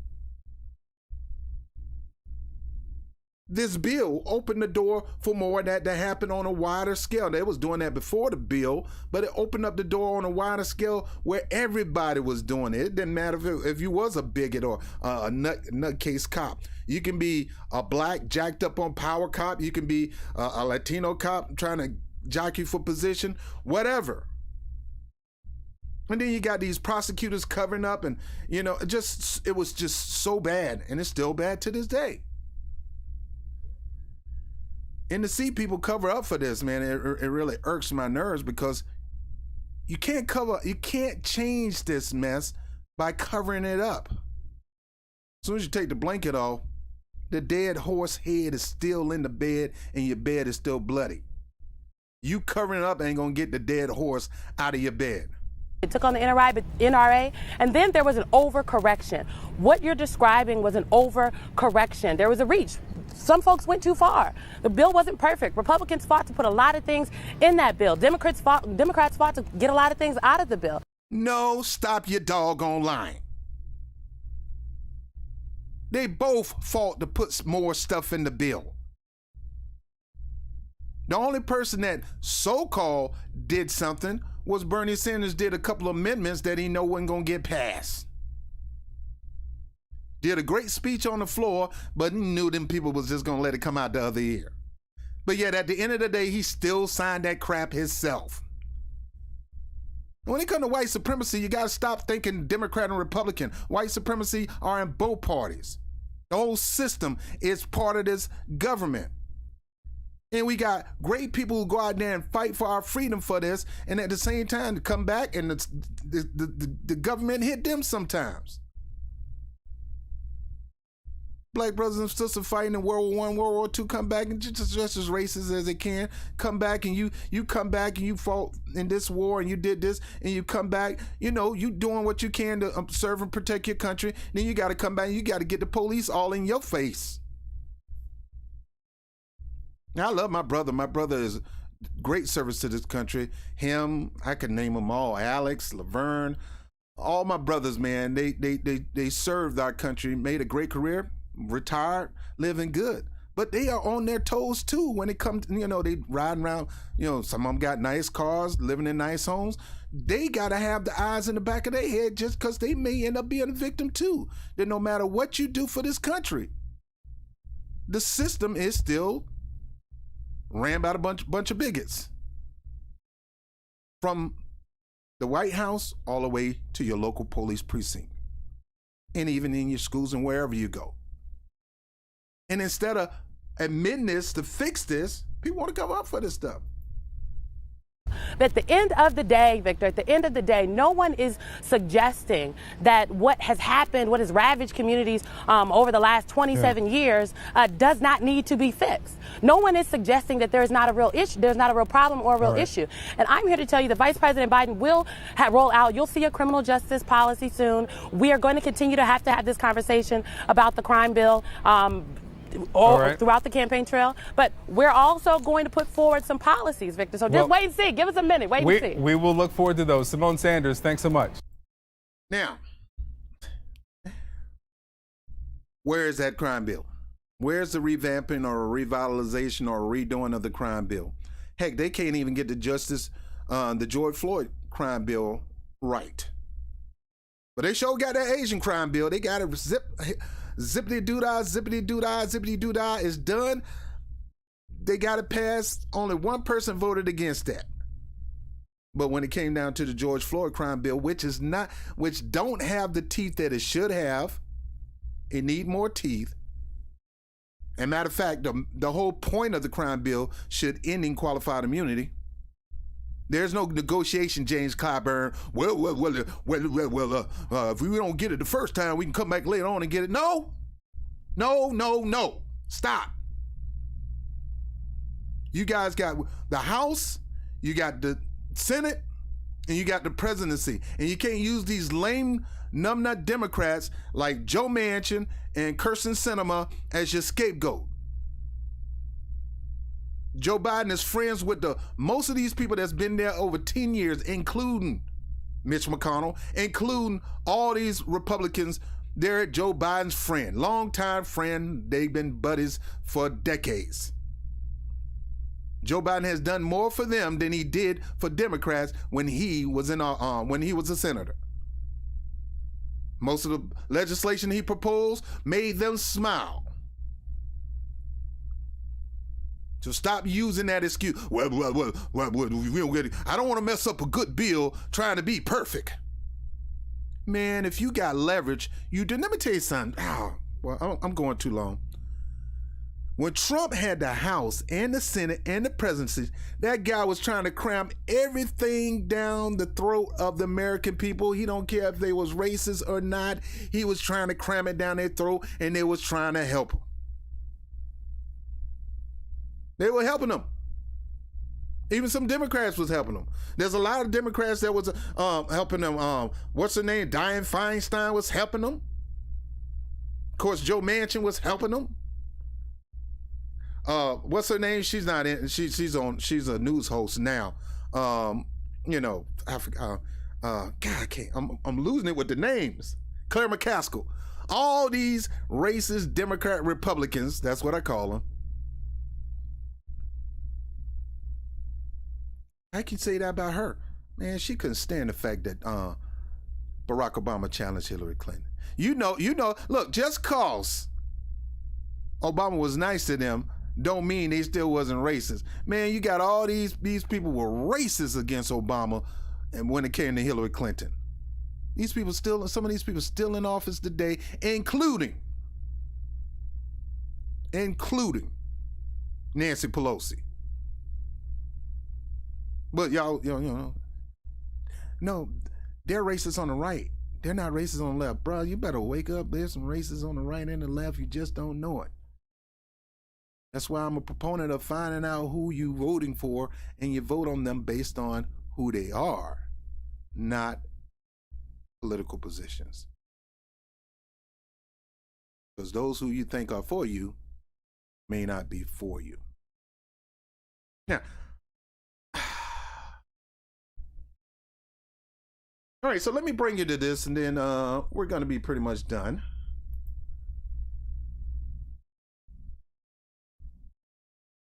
This bill opened the door for more of that to happen on a wider scale. They was doing that before the bill, but it opened up the door on a wider scale where everybody was doing it. It didn't matter if you was a bigot or a nutcase cop. You can be a black jacked up on power cop. You can be a Latino cop trying to jockey for position, whatever. And then you got these prosecutors covering up and, it was just so bad. And it's still bad to this day. And to see people cover up for this, man, it really irks my nerves because you can't change this mess by covering it up. As soon as you take the blanket off, the dead horse head is still in the bed and your bed is still bloody. You covering it up ain't gonna get the dead horse out of your bed. It took on the NRA, and then there was an overcorrection. What you're describing was an overcorrection. There was a reach. Some folks went too far. The bill wasn't perfect. Republicans fought to put a lot of things in that bill. Democrats fought to get a lot of things out of the bill. No, stop your doggone lying. They both fought to put more stuff in the bill. The only person that so-called did something was Bernie Sanders did a couple of amendments that he know wasn't going to get passed. Did a great speech on the floor, but he knew them people was just going to let it come out the other ear. But yet at the end of the day, he still signed that crap himself. When it comes to white supremacy, you got to stop thinking Democrat and Republican. White supremacy are in both parties. The whole system is part of this government. And we got great people who go out there and fight for our freedom for this, and at the same time to come back and the government hit them sometimes. Black brothers and sisters fighting in World War I, World War II, come back and just as racist as they can. Come back and you come back and you fought in this war and you did this and you come back, you doing what you can to serve and protect your country. Then you got to come back and you got to get the police all in your face. Now, I love my brother. My brother is great service to this country. Him, I could name them all. Alex, Laverne, all my brothers, man. They served our country, made a great career, retired, living good. But they are on their toes too when it comes to, they riding around, some of them got nice cars, living in nice homes. They got to have the eyes in the back of their head just because they may end up being a victim too. That no matter what you do for this country, the system is still ran by a bunch of bigots. From the White House all the way to your local police precinct. And even in your schools and wherever you go. And instead of admitting this to fix this, people want to cover up for this stuff. But at the end of the day, Victor, at the end of the day, no one is suggesting that what has happened, what has ravaged communities over the last 27 years does not need to be fixed. No one is suggesting that there's not a real issue, there's not a real problem or a real issue. And I'm here to tell you that Vice President Biden will roll out, you'll see a criminal justice policy soon. We are going to continue to have this conversation about the crime bill. Throughout the campaign trail, but we're also going to put forward some policies, Victor. So just wait and see. Give us a minute. Wait and see. We will look forward to those. Simone Sanders, thanks so much. Now, where is that crime bill? Where's the revamping or revitalization or redoing of the crime bill? Heck, they can't even get the the George Floyd crime bill right. But they sure got that Asian crime bill. They got it zippity-doo-dah, zippity-doo-dah, zippity-doo-dah is done. They got it passed. Only one person voted against that. But when it came down to the George Floyd crime bill, which don't have the teeth that it should have, it need more teeth. And matter of fact, the whole point of the crime bill should ending qualified immunity. There's no negotiation, James Clyburn. If we don't get it the first time, we can come back later on and get it. No. Stop. You guys got the House, you got the Senate, and you got the presidency. And you can't use these lame, numbnut Democrats like Joe Manchin and Kirsten Sinema as your scapegoat. Joe Biden is friends with most of these people that's been there over 10 years, including Mitch McConnell, including all these Republicans. They're Joe Biden's friend, longtime friend. They've been buddies for decades. Joe Biden has done more for them than he did for Democrats when he was a senator. Most of the legislation he proposed made them smile. So stop using that excuse. Well, we don't get it. I don't want to mess up a good bill trying to be perfect. Man, if you got leverage, you did. Let me tell you something. I'm going too long. When Trump had the House and the Senate and the presidency, that guy was trying to cram everything down the throat of the American people. He don't care if they was racist or not. He was trying to cram it down their throat, and they was trying to help him. They were helping them. Even some Democrats was helping them. There's a lot of Democrats that was helping them. What's her name? Dianne Feinstein was helping them. Of course, Joe Manchin was helping them. What's her name? She's not in. She's a news host now. I forgot. God, I can't. I'm losing it with the names. Claire McCaskill. All these racist Democrat Republicans. That's what I call them. I can say that about her. Man, she couldn't stand the fact that Barack Obama challenged Hillary Clinton. Look, just cause Obama was nice to them don't mean they still wasn't racist. Man, you got all these people were racist against Obama and when it came to Hillary Clinton. Some of these people still in office today, including Nancy Pelosi. But y'all, no, they're racist on the right. They're not racist on the left. Bro, you better wake up. There's some racists on the right and the left. You just don't know it. That's why I'm a proponent of finding out who you voting for, and you vote on them based on who they are, not political positions. Because those who you think are for you may not be for you. Now, all right, so let me bring you to this, and then we're going to be pretty much done.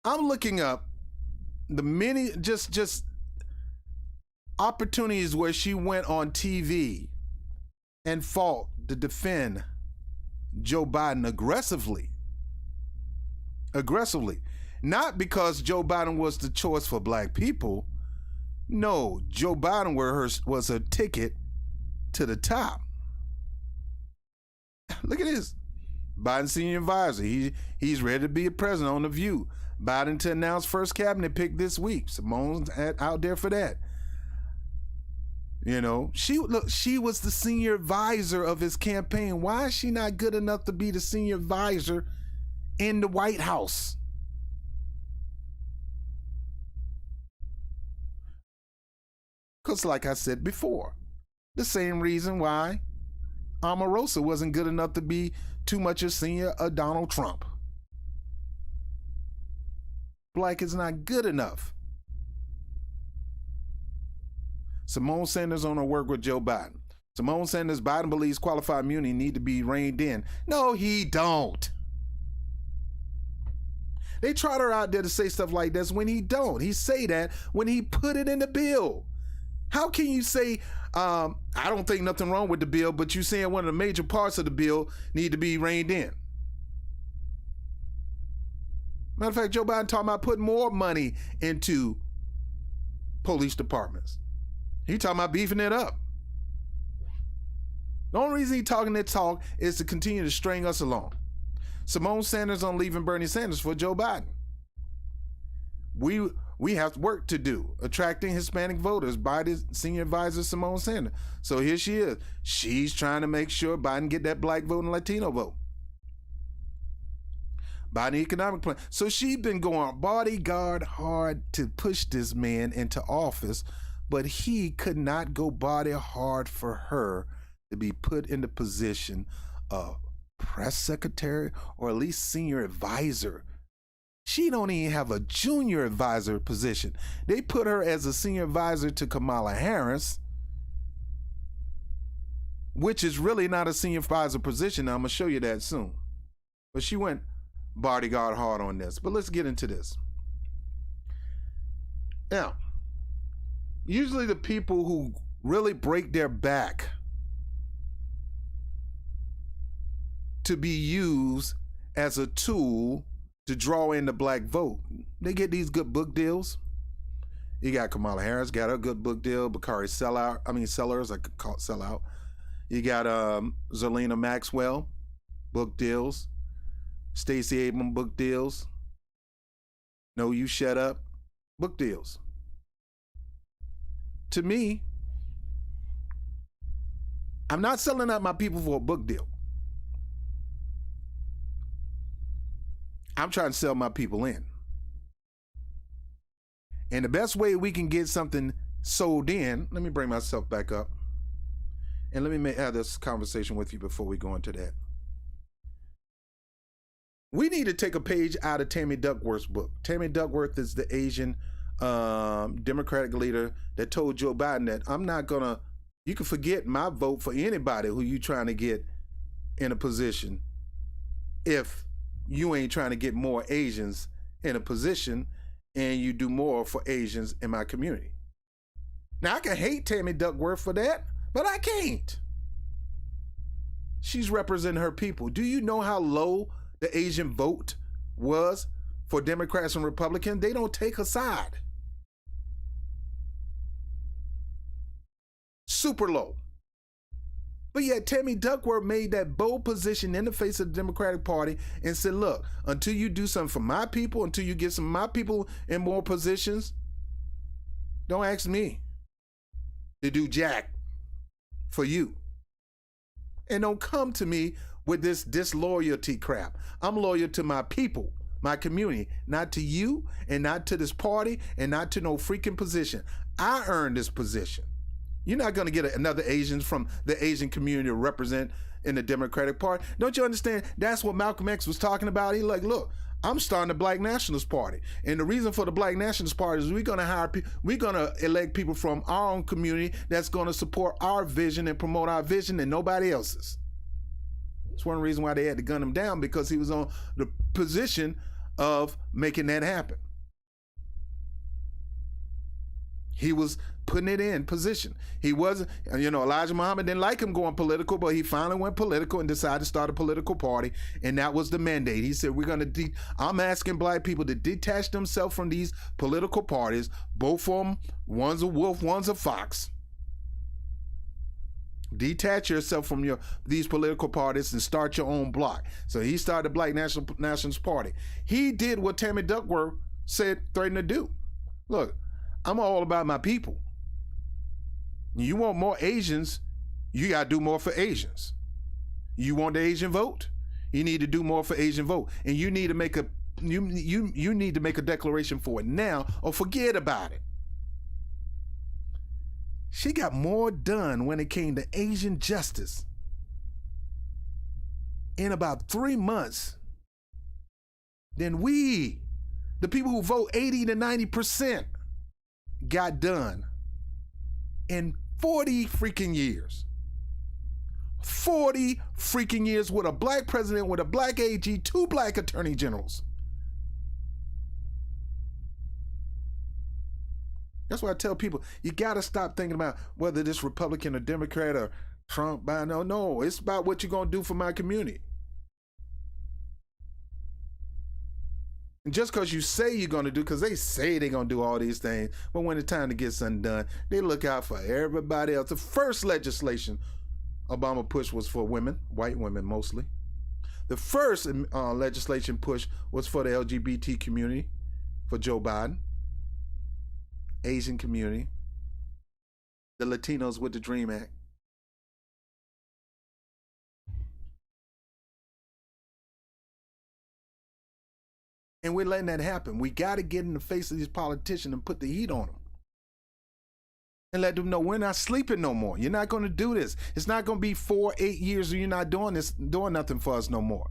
I'm looking up the many just opportunities where she went on TV and fought to defend Joe Biden aggressively. Not because Joe Biden was the choice for black people. No, Joe Biden was her ticket to the top. Look at this. Biden senior advisor. He's ready to be a president on The View. Biden to announce first cabinet pick this week. Simone's out there for that. You know, she was the senior advisor of his campaign. Why is she not good enough to be the senior advisor in the White House? Because like I said before, the same reason why Omarosa wasn't good enough to be too much a senior of Donald Trump. Black is not good enough. Simone Sanders on her work with Joe Biden. Simone Sanders, Biden believes qualified immunity need to be reined in. No, he don't. They trot her out there to say stuff like this when he don't. He say that when he put it in the bill. How can you say, I don't think nothing wrong with the bill, but you saying one of the major parts of the bill need to be reined in? Matter of fact, Joe Biden talking about putting more money into police departments. He talking about beefing it up. The only reason he talking that talk is to continue to string us along. Simone Sanders on leaving Bernie Sanders for Joe Biden. We have work to do, attracting Hispanic voters by the senior advisor Simone Sanders. So here she is. She's trying to make sure Biden get that black vote and Latino vote. Biden economic plan. So she's been going bodyguard hard to push this man into office, but he could not go body hard for her to be put in the position of press secretary or at least senior advisor. She don't even have a junior advisor position. They put her as a senior advisor to Kamala Harris, which is really not a senior advisor position. Now, I'm going to show you that soon. But she went bodyguard hard on this. But let's get into this. Now, usually the people who really break their back to be used as a tool to draw in the black vote, they get these good book deals. You got Kamala Harris, got a good book deal. Bakari Sellers, I could call it sellout. You got Zerlina Maxwell, book deals. Stacey Abrams, book deals. No, You Shut Up, book deals. To me, I'm not selling out my people for a book deal. I'm trying to sell my people in. And the best way we can get something sold in, let me bring myself back up. And let me have this conversation with you before we go into that. We need to take a page out of Tammy Duckworth's book. Tammy Duckworth is the Asian Democratic leader that told Joe Biden that you can forget my vote for anybody who you trying to get in a position if you ain't trying to get more Asians in a position and you do more for Asians in my community. Now, I can hate Tammy Duckworth for that, but I can't. She's representing her people. Do you know how low the Asian vote was for Democrats and Republicans? They don't take a side. super low. But yet Tammy Duckworth made that bold position in the face of the Democratic Party and said, look, until you do something for my people, until you get some of my people in more positions, don't ask me to do jack for you. And don't come to me with this disloyalty crap. I'm loyal to my people, my community, not to you and not to this party and not to no freaking position. I earned this position. You're not going to get another Asian from the Asian community to represent in the Democratic Party. Don't you understand? That's what Malcolm X was talking about. He like, look, I'm starting the Black Nationalist Party. And the reason for the Black Nationalist Party is we're going to elect people from our own community that's going to support our vision and promote our vision and nobody else's. That's one reason why they had to gun him down, because he was on the position of making that happen. He was putting it in position. He wasn't, Elijah Muhammad didn't like him going political, but he finally went political and decided to start a political party, and that was the mandate. He said, I'm asking black people to detach themselves from these political parties, both of them, one's a wolf, one's a fox. Detach yourself from these political parties and start your own block. So he started the Black Nationalist Party. He did what Tammy Duckworth threatened to do. Look, I'm all about my people. You want more Asians, you got to do more for Asians. You want the Asian vote? You need to do more for Asian vote. And you need to make you need to make a declaration for it now or forget about it. She got more done when it came to Asian justice in about 3 months than we, the people who vote 80 to 90%, got done in 40 freaking years. 40 freaking years with a black president, with a black AG, 2 black attorney generals. That's why I tell people, you got to stop thinking about whether this Republican or Democrat or Trump. No, it's about what you're going to do for my community. And just because you say you're going to do, because they say they're going to do all these things, but when it's time to get something done, they look out for everybody else. The first legislation Obama pushed was for women, white women mostly. The first legislation push was for the LGBT community, for Joe Biden. Asian community, the Latinos with the DREAM Act. And we're letting that happen. We got to get in the face of these politicians and put the heat on them. And let them know we're not sleeping no more. You're not going to do this. It's not going to be 4, 8 years and you're not doing nothing for us no more.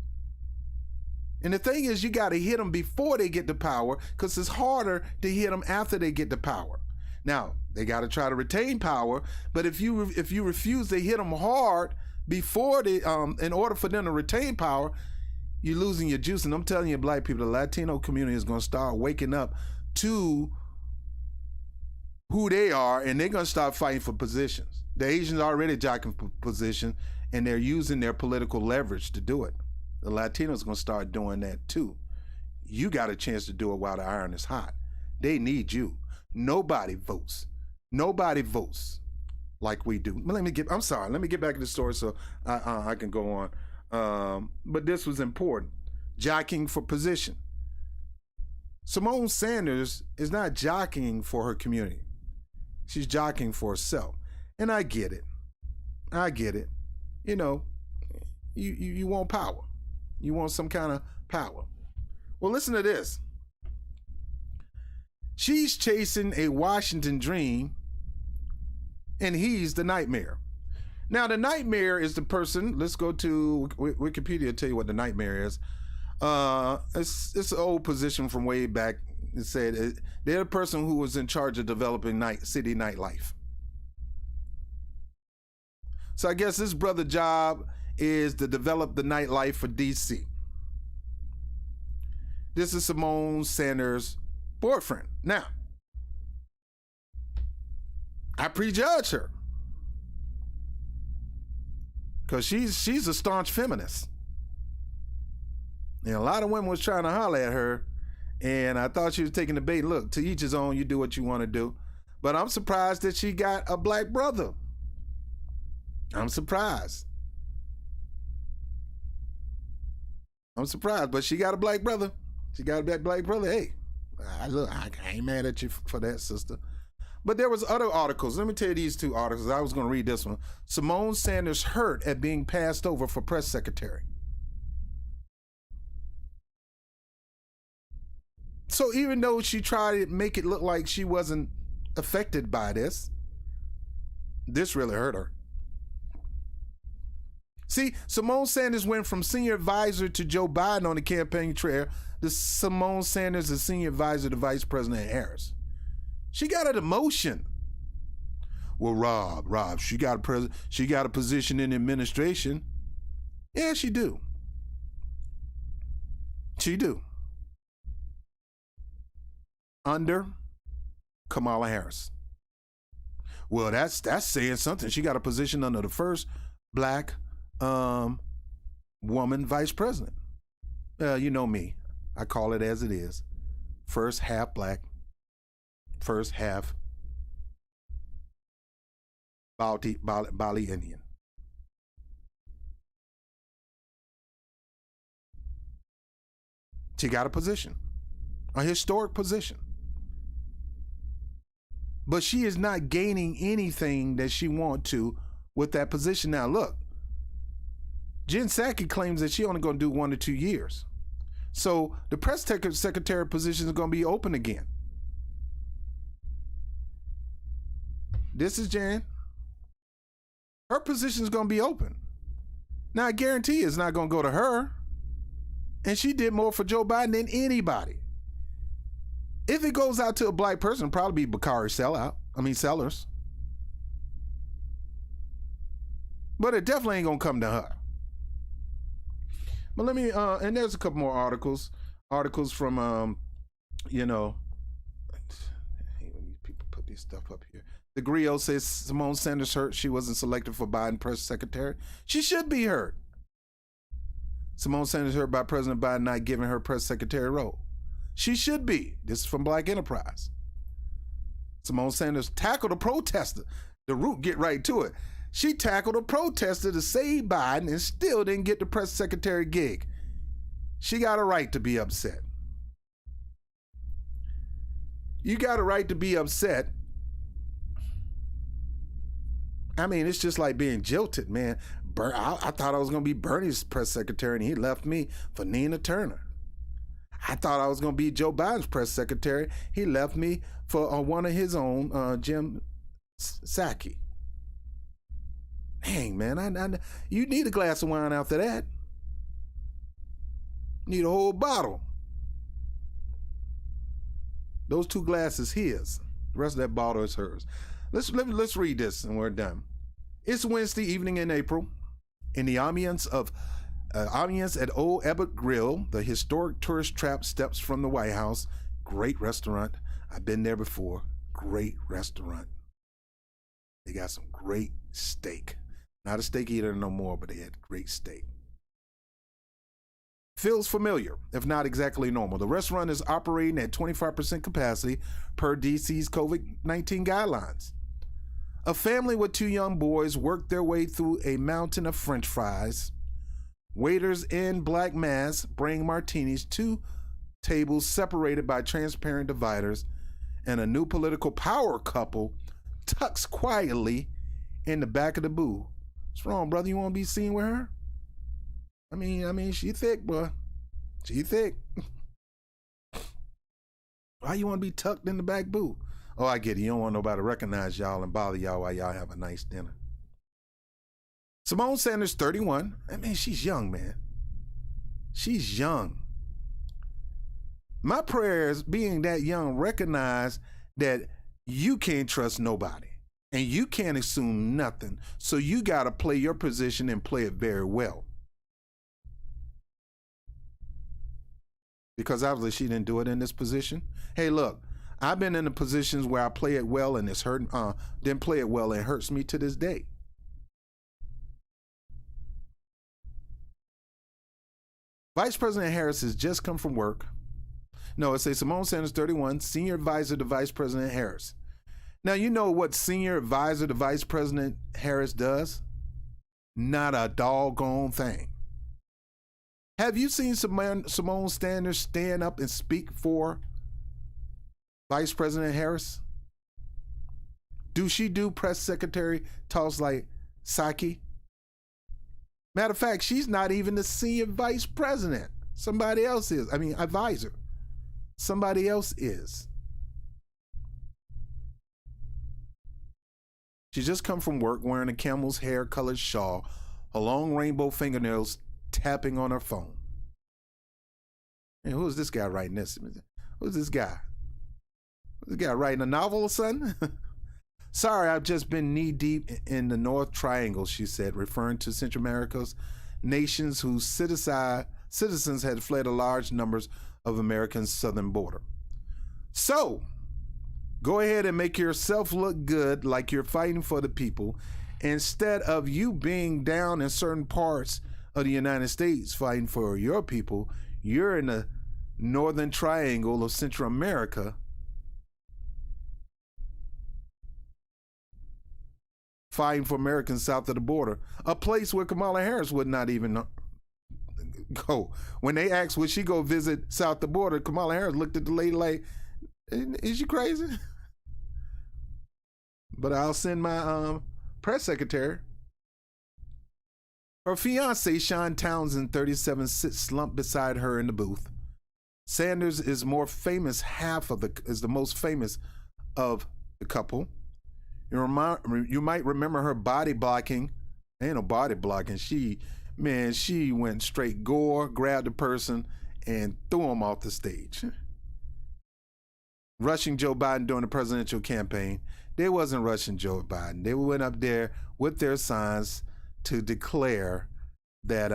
And the thing is, you got to hit them before they get the power, because it's harder to hit them after they get the power. Now, they got to try to retain power, but if you refuse to hit them hard before they, in order for them to retain power, you're losing your juice. And I'm telling you, black people, the Latino community is going to start waking up to who they are, and they're going to start fighting for positions. The Asians are already jockeying for position, and they're using their political leverage to do it. The Latinos are going to start doing that too. You got a chance to do it while the iron is hot. They need you. Nobody votes. Nobody votes like we do. Let me get back to the story so I can go on. But this was important. Jockeying for position. Simone Sanders is not jockeying for her community. She's jockeying for herself. And I get it. You know, you want power. You want some kind of power. Well, listen to this. She's chasing a Washington dream, and he's the nightmare. Now, the nightmare is the person. Let's go to Wikipedia to tell you what the nightmare is. It's an old position from way back. It said they're the person who was in charge of developing city nightlife. So I guess this brother's job is to develop the nightlife for DC. This is Simone Sanders' boyfriend. Now, I prejudge her because she's a staunch feminist. And a lot of women was trying to holler at her, and I thought she was taking the bait. Look, to each his own, you do what you want to do. But I'm surprised that she got a black brother I'm surprised. But she got a black brother. Hey, I ain't mad at you for that, sister. But there was other articles. Let me tell you these two articles. I was going to read this one. Simone Sanders hurt at being passed over for press secretary. So even though she tried to make it look like she wasn't affected by this really hurt her. See, Simone Sanders went from senior advisor to Joe Biden on the campaign trail to Simone Sanders as senior advisor to Vice President Harris. She got a demotion. Well, Rob, she got a position in the administration. Yeah, she do. Under Kamala Harris. Well, that's saying something. She got a position under the first black woman vice president. You know me. I call it as it is. First half black, first half Bali Indian. She got a position, a historic position. But she is not gaining anything that she wants to with that position. Now, look, Jen Psaki claims that she only going to do 1 to 2 years. So the press secretary position is going to be open again. This is Jan. Her position is going to be open. Now, I guarantee it's not going to go to her. And she did more for Joe Biden than anybody. If it goes out to a black person, it'll probably be Bakari Sellers. But it definitely ain't going to come to her. But let me, and there's a couple more articles from, I hate when these people put these stuff up here. The Griot says Simone Sanders hurt she wasn't selected for Biden press secretary. She should be hurt. Simone Sanders hurt by President Biden not giving her press secretary role. She should be. This is from Black Enterprise. Simone Sanders tackled a protester. The Root get right to it. She tackled a protester to save Biden and still didn't get the press secretary gig. She got a right to be upset. You got a right to be upset. I mean, it's just like being jilted, man. I thought I was going to be Bernie's press secretary, and he left me for Nina Turner. I thought I was going to be Joe Biden's press secretary. He left me for one of his own, Jim Psaki. Dang, man, you need a glass of wine after that. Need a whole bottle. Those 2 glasses his. The rest of that bottle is hers. Let's read this and we're done. It's Wednesday evening in April. In the ambience at Old Ebbitt Grill, the historic tourist trap steps from the White House. Great restaurant. I've been there before. Great restaurant. They got some great steak. Not a steak eater no more, but they had great steak. Feels familiar, if not exactly normal. The restaurant is operating at 25% capacity per DC's COVID-19 guidelines. A family with 2 young boys worked their way through a mountain of French fries. Waiters in black masks bring martinis to tables separated by transparent dividers, and a new political power couple tucks quietly in the back of the booth. What's wrong, brother? You want to be seen with her? I mean, she thick, boy. She thick. Why you want to be tucked in the back booth? Oh, I get it. You don't want nobody to recognize y'all and bother y'all while y'all have a nice dinner. Simone Sanders, 31. I mean, she's young, man. She's young. My prayers, being that young, recognize that you can't trust nobody and you can't assume nothing. So you got to play your position and play it very well. Because obviously she didn't do it in this position. Hey, look, I've been in the positions where I play it well and it's hurting, didn't play it well and it hurts me to this day. Vice President Harris has just come from work. No, it says Simone Sanders, 31, senior advisor to Vice President Harris. Now, you know what senior advisor to Vice President Harris does? Not a doggone thing. Have you seen Simone Sanders stand up and speak for Vice President Harris? Do she do press secretary talks like Psaki? Matter of fact, she's not even the senior vice president. Somebody else is. I mean, advisor. Somebody else is. She just come from work wearing a camel's hair colored shawl, her long rainbow fingernails tapping on her phone. And who is this guy writing this? Who's this guy? Who's this guy writing a novel or something? Sorry, I've just been knee deep in the North Triangle, she said, referring to Central America's nations whose citizens had fled a large numbers of America's southern border. So, go ahead and make yourself look good like you're fighting for the people instead of you being down in certain parts of the United States fighting for your people. You're in the Northern Triangle of Central America fighting for Americans south of the border, a place where Kamala Harris would not even go. When they asked, would she go visit south of the border, Kamala Harris looked at the lady like, is you crazy? But I'll send my press secretary. Her fiance, Sean Townsend, 37, sits slumped beside her in the booth. Sanders is the most famous of the couple. You might remember her body blocking. Ain't no body blocking. She went straight gore, grabbed the person, and threw him off the stage. Rushing Joe Biden during the presidential campaign. They wasn't rushing Joe Biden. They went up there with their signs to declare that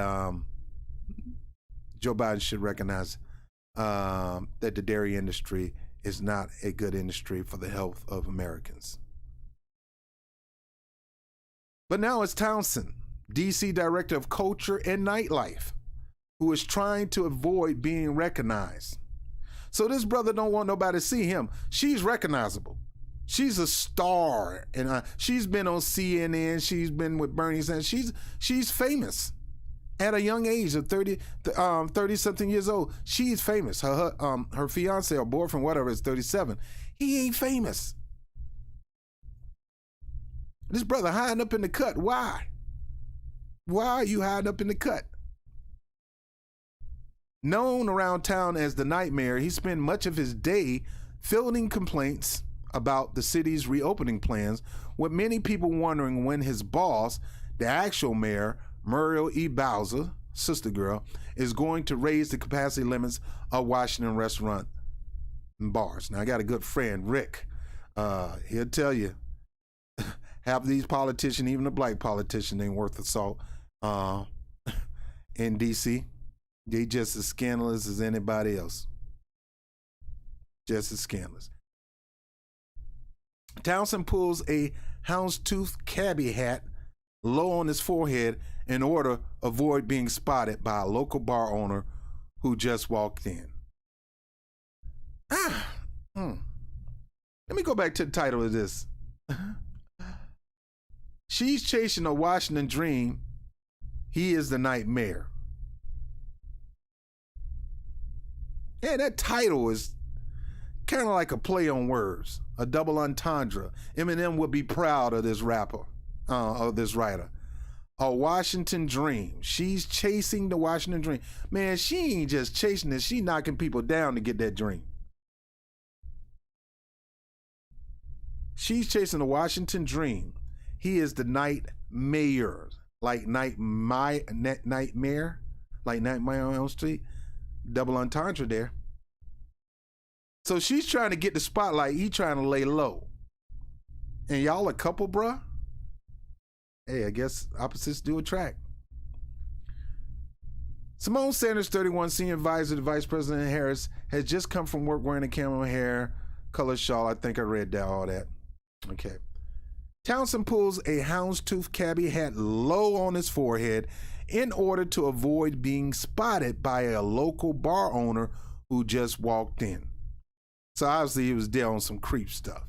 Joe Biden should recognize that the dairy industry is not a good industry for the health of Americans. But now it's Townsend, D.C. Director of Culture and Nightlife, who is trying to avoid being recognized. So this brother don't want nobody to see him. She's recognizable. She's a star, and she's been on CNN. She's been with Bernie Sanders. She's famous at a young age of 30-something years old. She's famous. Her fiance or boyfriend, whatever, is 37. He ain't famous. This brother hiding up in the cut. Why? Why are you hiding up in the cut? Known around town as the Nightmare, he spent much of his day fielding complaints about the city's reopening plans, with many people wondering when his boss, the actual mayor, Muriel E. Bowser, sister girl, is going to raise the capacity limits of Washington restaurant and bars. Now, I got a good friend, Rick. He'll tell you, half of these politicians, even the black politician, ain't worth the salt in D.C. They just as scandalous as anybody else. Just as scandalous. Townsend pulls a houndstooth cabbie hat low on his forehead in order to avoid being spotted by a local bar owner who just walked in. Let me go back to the title of this. She's chasing a Washington dream. He is the nightmare. Yeah, that title is kind of like a play on words, a double entendre. Eminem would be proud of this rapper, of this writer. A Washington dream. She's chasing the Washington dream. Man, she ain't just chasing it. She knocking people down to get that dream. She's chasing the Washington dream. He is the nightmare, like nightmare, like Nightmare on Elm Street. Double entendre there. So she's trying to get the spotlight. He trying to lay low. And y'all a couple, bruh? Hey, I guess opposites do attract. Simone Sanders, 31, senior advisor to Vice President Harris, has just come from work wearing a camel hair color shawl. I think I read that, all that. Okay. Townsend pulls a houndstooth cabbie hat low on his forehead in order to avoid being spotted by a local bar owner who just walked in. So obviously he was there on some creep stuff.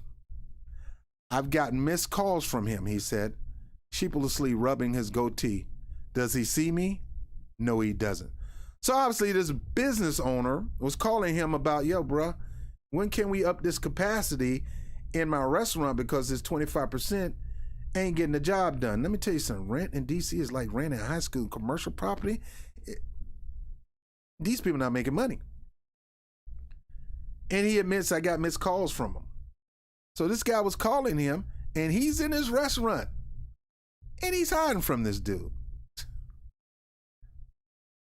I've gotten missed calls from him, he said. sheepishly rubbing his goatee. Does he see me? No, he doesn't. So obviously this business owner was calling him about, yo, bruh, when can we up this capacity in my restaurant because this 25% ain't getting the job done. Let me tell you something. Rent in D.C. is like rent in high school commercial property. These people not making money. And he admits I got missed calls from him. So this guy was calling him, and he's in his restaurant, and he's hiding from this dude.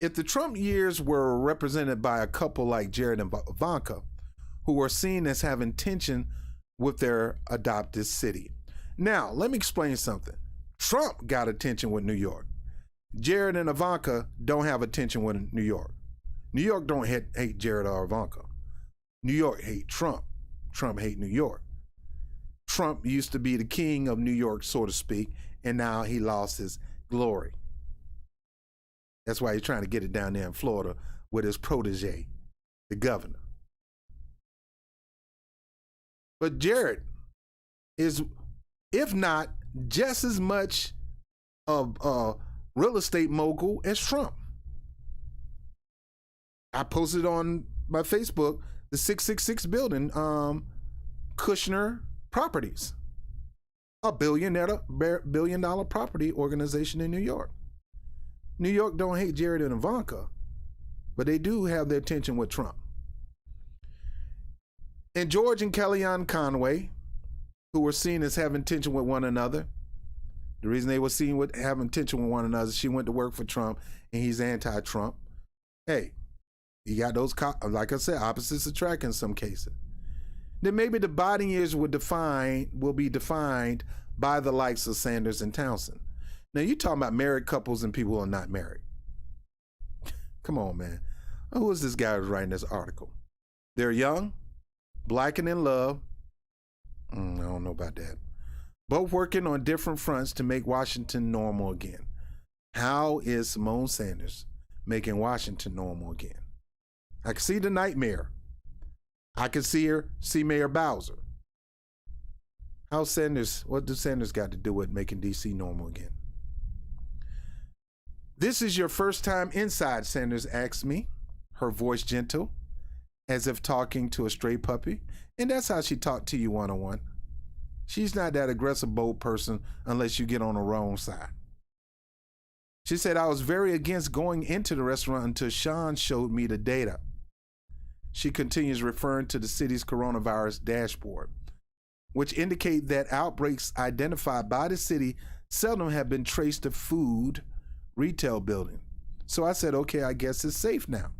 If the Trump years were represented by a couple like Jared and Ivanka, who were seen as having tension with their adopted city. Now, let me explain something. Trump got attention with New York. Jared and Ivanka don't have attention with New York. New York don't hate Jared or Ivanka. New York hate Trump. Trump hate New York. Trump used to be the king of New York, so to speak, and now he lost his glory. That's why he's trying to get it down there in Florida with his protege, the governor. But Jared is, if not just as much of a real estate mogul as Trump. I posted on my Facebook the 666 building, Kushner Properties, a $1 billion property organization in New York. New York don't hate Jared and Ivanka, but they do have their tension with Trump. And George and Kellyanne Conway, who were seen as having tension with one another, the reason they were seen with having tension with one another, she went to work for Trump and he's anti-Trump. Hey, you got those, like I said, opposites attract in some cases. Then maybe the Biden years will be defined by the likes of Sanders and Townsend. Now you're talking about married couples and people who are not married. Come on, man. Who is this guy who's writing this article? They're young, black and in love. I don't know about that. Both working on different fronts to make Washington normal again. How is Simone Sanders making Washington normal again? I can see the nightmare. I can see Mayor Bowser. What does Sanders got to do with making DC normal again? This is your first time inside, Sanders asked me, her voice gentle, as if talking to a stray puppy. And that's how she talked to you one-on-one. She's not that aggressive, bold person unless you get on the wrong side. She said, I was very against going into the restaurant until Sean showed me the data. She continues referring to the city's coronavirus dashboard, which indicate that outbreaks identified by the city seldom have been traced to food retail building. So I said, okay, I guess it's safe now.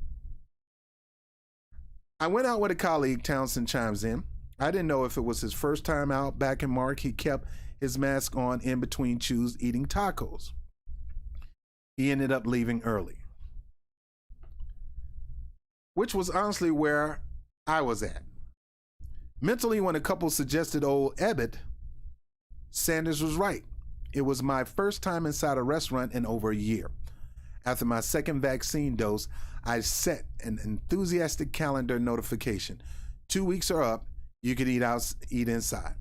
I went out with a colleague, Townsend chimes in. I didn't know if it was his first time out. Back in March, he kept his mask on in between chews eating tacos. He ended up leaving early, which was honestly where I was at. Mentally, when a couple suggested old Ebbett, Sanders was right. It was my first time inside a restaurant in over a year. After my second vaccine dose, I set an enthusiastic calendar notification. 2 weeks are up, you can eat inside.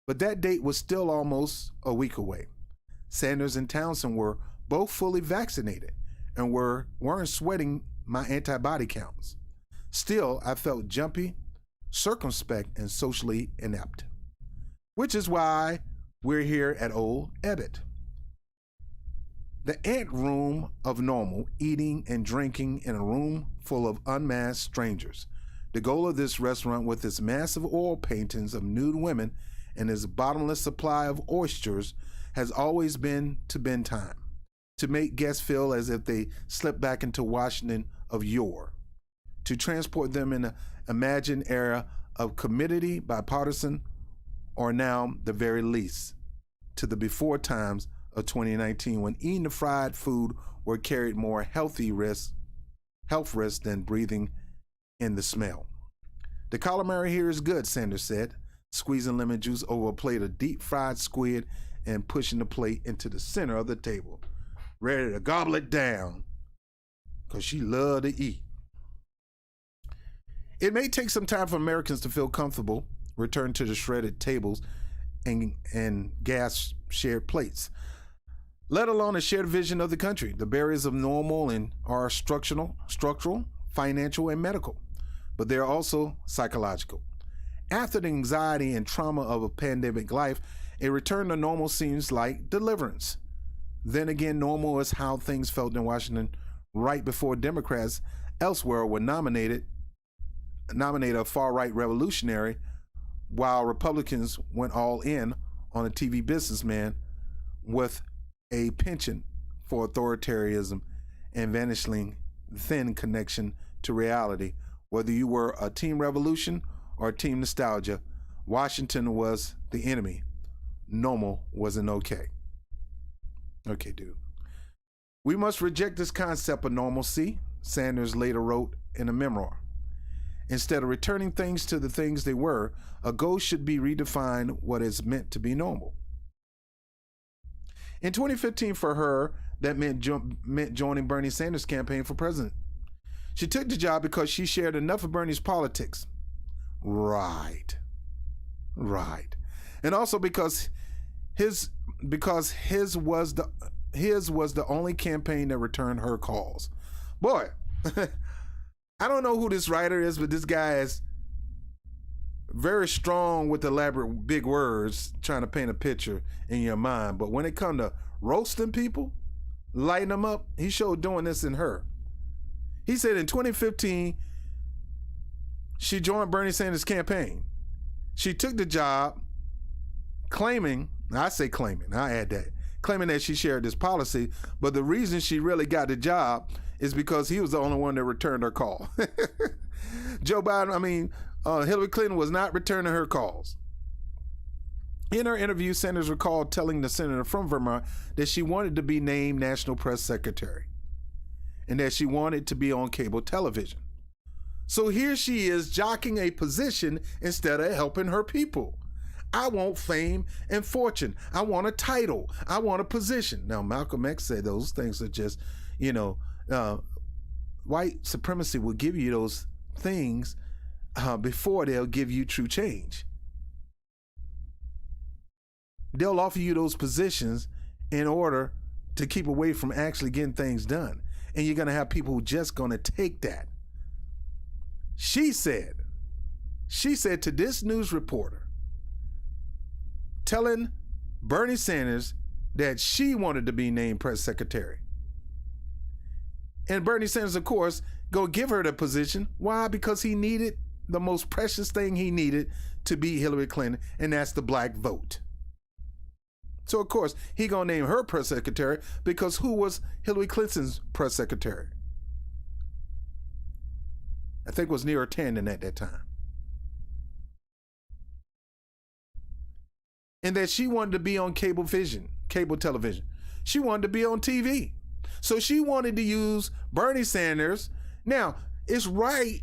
But that date was still almost a week away. Sanders and Townsend were both fully vaccinated and weren't sweating my antibody counts. Still, I felt jumpy, circumspect, and socially inept, which is why we're here at Old Ebbett, the ant room of normal, eating and drinking in a room full of unmasked strangers. The goal of this restaurant, with its massive oil paintings of nude women and its bottomless supply of oysters, has always been to bend time, to make guests feel as if they slipped back into Washington of yore, to transport them in an imagined era of community, bipartisan, or now, the very least, to the before times of 2019, when eating the fried food were carried more health risks than breathing in the smell. The calamari here is good, Sanders said, squeezing lemon juice over a plate of deep fried squid and pushing the plate into the center of the table, ready to gobble it down, because she loved to eat. It may take some time for Americans to feel comfortable, return to the shredded tables, and gas shared plates, let alone a shared vision of the country. The barriers of normal and are structural, financial, and medical, but they're also psychological. After the anxiety and trauma of a pandemic life, a return to normal seems like deliverance. Then again, normal is how things felt in Washington right before Democrats elsewhere would nominate a far-right revolutionary, while Republicans went all in on a TV businessman with a penchant for authoritarianism and vanishingly thin connection to reality. Whether you were a team revolution or team nostalgia, Washington was the enemy. Normal wasn't okay. Okay, dude. We must reject this concept of normalcy, Sanders later wrote in a memoir. Instead of returning things to the things they were, a goal should be redefine what is meant to be normal. In 2015, for her, that meant joining Bernie Sanders' campaign for president. She took the job because she shared enough of Bernie's politics. Right. And also because his was the only campaign that returned her calls. Boy, I don't know who this writer is, but this guy is very strong with elaborate big words, trying to paint a picture in your mind. But when it comes to roasting people, lighting them up, he showed doing this in her. He said in 2015, she joined Bernie Sanders' campaign. She took the job claiming that she shared this policy, but the reason she really got the job is because he was the only one that returned her call. Hillary Clinton was not returning her calls. In her interview, Sanders recalled telling the senator from Vermont that she wanted to be named National Press Secretary and that she wanted to be on cable television. So here she is jockeying a position instead of helping her people. I want fame and fortune. I want a title. I want a position. Now, Malcolm X said those things are just, white supremacy will give you those things before they'll give you true change. They'll offer you those positions in order to keep away from actually getting things done. And you're going to have people who are just going to take that. She said to this news reporter, telling Bernie Sanders that she wanted to be named press secretary. And Bernie Sanders, of course, go give her the position. Why? Because he needed the most precious thing he needed to beat Hillary Clinton, and that's the black vote. So, of course, he gonna name her press secretary because who was Hillary Clinton's press secretary? I think it was Neera Tanden at that time. And that she wanted to be on cable television. She wanted to be on TV. So she wanted to use Bernie Sanders. Now, it's right.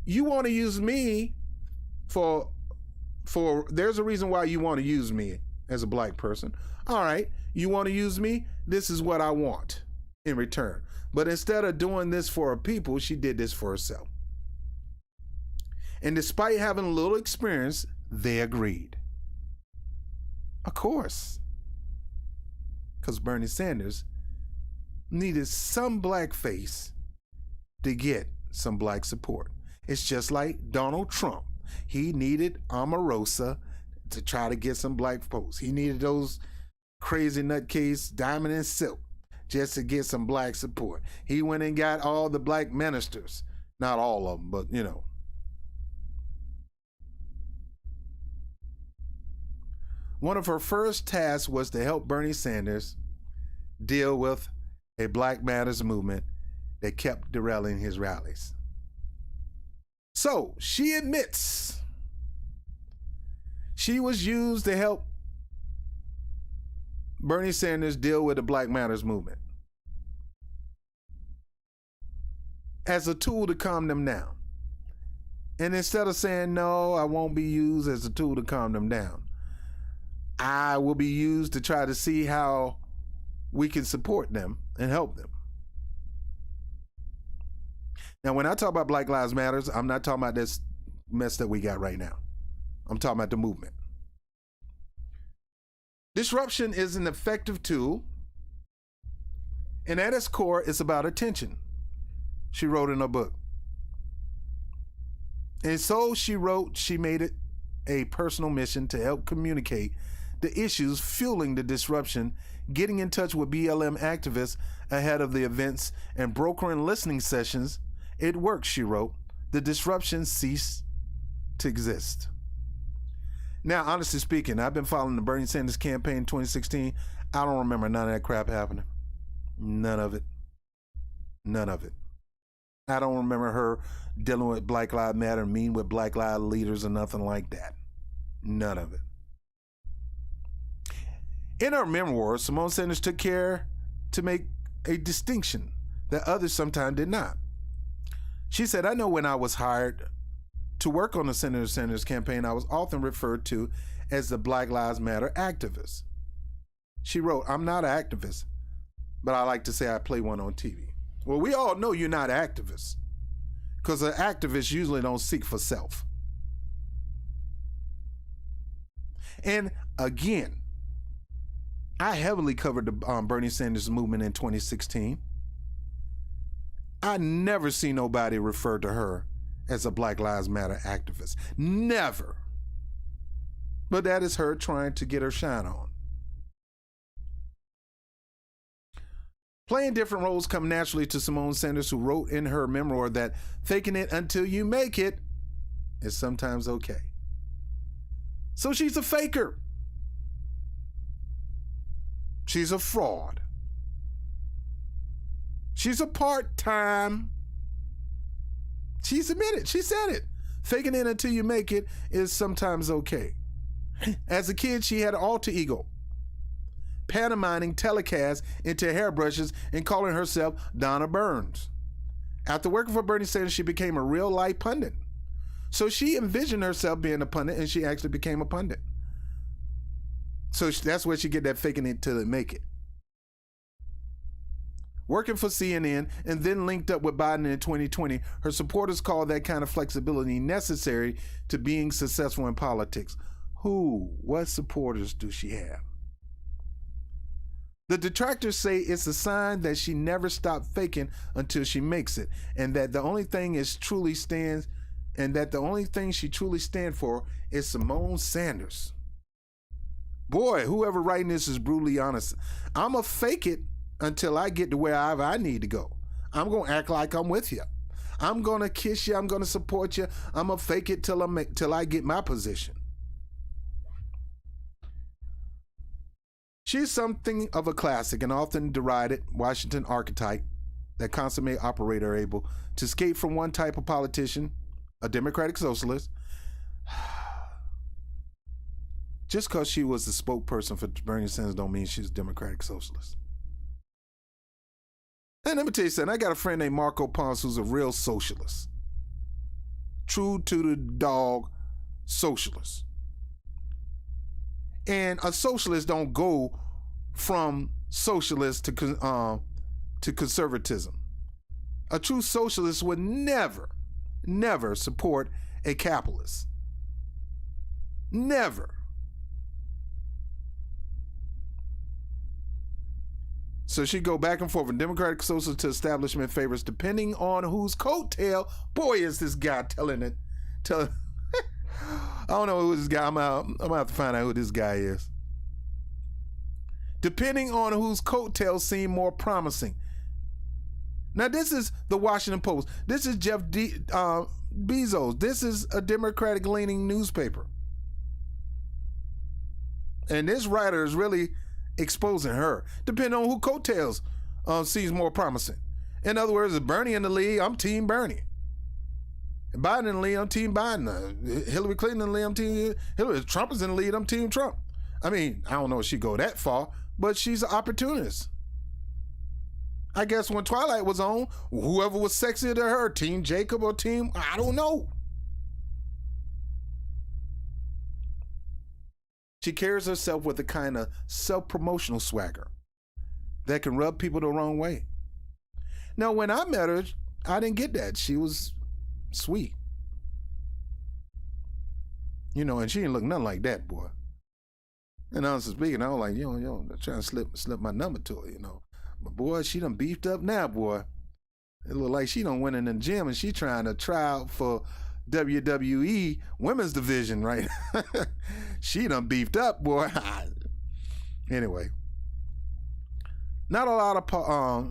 You want to use me for there's a reason why you want to use me as a black person. All right, you want to use me? This is what I want in return. But instead of doing this for her people, she did this for herself. And despite having a little experience, they agreed. Of course. Because Bernie Sanders needed some black face to get some black support. It's just like Donald Trump. He needed Omarosa to try to get some black folks. He needed those crazy nutcase Diamond and Silk just to get some black support. He went and got all the black ministers. Not all of them, but One of her first tasks was to help Bernie Sanders deal with a Black Matters movement that kept derailing his rallies. So she admits she was used to help Bernie Sanders deal with the Black Matters movement as a tool to calm them down. And instead of saying, no, I won't be used as a tool to calm them down, I will be used to try to see how we can support them and help them. Now, when I talk about Black Lives Matters, I'm not talking about this mess that we got right now. I'm talking about the movement. Disruption is an effective tool, and at its core, it's about attention, she wrote in her book. And so she made it a personal mission to help communicate the issues fueling the disruption, getting in touch with BLM activists ahead of the events, and brokering listening sessions. It worked, she wrote. The disruption ceased to exist. Now, honestly speaking, I've been following the Bernie Sanders campaign in 2016. I don't remember none of that crap happening. None of it. None of it. I don't remember her dealing with Black Lives Matter, meeting with Black Lives leaders or nothing like that. None of it. In her memoir, Simone Sanders took care to make a distinction that others sometimes did not. She said, I know when I was hired to work on the Senator Sanders campaign, I was often referred to as the Black Lives Matter activist. She wrote, I'm not an activist, but I like to say I play one on TV. Well, we all know you're not activists, because an activist usually don't seek for self. And again, I heavily covered the Bernie Sanders movement in 2016. I never see nobody refer to her as a Black Lives Matter activist. Never. But that is her trying to get her shine on. Playing different roles come naturally to Simone Sanders, who wrote in her memoir that faking it until you make it is sometimes okay. So she's a faker. She's a fraud. She's a part-time. She's admitted. She said it. Faking it until you make it is sometimes okay. As a kid, she had an alter ego, pantomiming telecasts into hairbrushes and calling herself Donna Burns. After working for Bernie Sanders, she became a real-life pundit. So she envisioned herself being a pundit, and she actually became a pundit. So that's where she get that faking it till it make it. Working for CNN and then linked up with Biden in 2020, her supporters call that kind of flexibility necessary to being successful in politics. What supporters do she have? The detractors say it's a sign that she never stopped faking until she makes it, and that the only thing she truly stands for is Simone Sanders. Boy, whoever writing this is brutally honest. I'ma fake it until I get to wherever I need to go. I'm gonna act like I'm with you. I'm gonna kiss you. I'm gonna support you. I'm gonna fake it till I get my position. She's something of a classic and often derided Washington archetype, that consummate operator able to escape from one type of politician, a democratic socialist. Just because she was the spokesperson for Bernie Sanders don't mean she's a democratic socialist. And let me tell you something, I got a friend named Marco Ponce who's a real socialist. True to the dog socialist. And a socialist don't go from socialist to conservatism. A true socialist would never support a capitalist. Never. So she go back and forth from democratic socialist to establishment favorites, depending on whose coattail. Boy, is this guy telling it. I don't know who this guy. I'm gonna have to find out who this guy is. Depending on whose coattails seem more promising. Now, this is the Washington Post. This is Jeff Bezos. This is a Democratic-leaning newspaper. And this writer is really exposing her, depending on who coattails seems more promising. In other words, if Bernie in the lead, I'm Team Bernie. If Biden in the lead, I'm Team Biden. Hillary Clinton in the lead, I'm Team Hillary. If Trump is in the lead, I'm Team Trump. I mean, I don't know if she'd go that far, but she's an opportunist. I guess when Twilight was on, whoever was sexier to her, Team Jacob or Team, I don't know. She carries herself with a kind of self-promotional swagger that can rub people the wrong way. Now, when I met her, I didn't get that. She was sweet. You know, and she didn't look nothing like that, boy. And honestly speaking, I was like, they're trying to slip my number to her, But boy, she done beefed up now, boy. It look like she done went in the gym and she trying to try out for WWE women's division, right? She done beefed up, boy. Anyway, not a lot of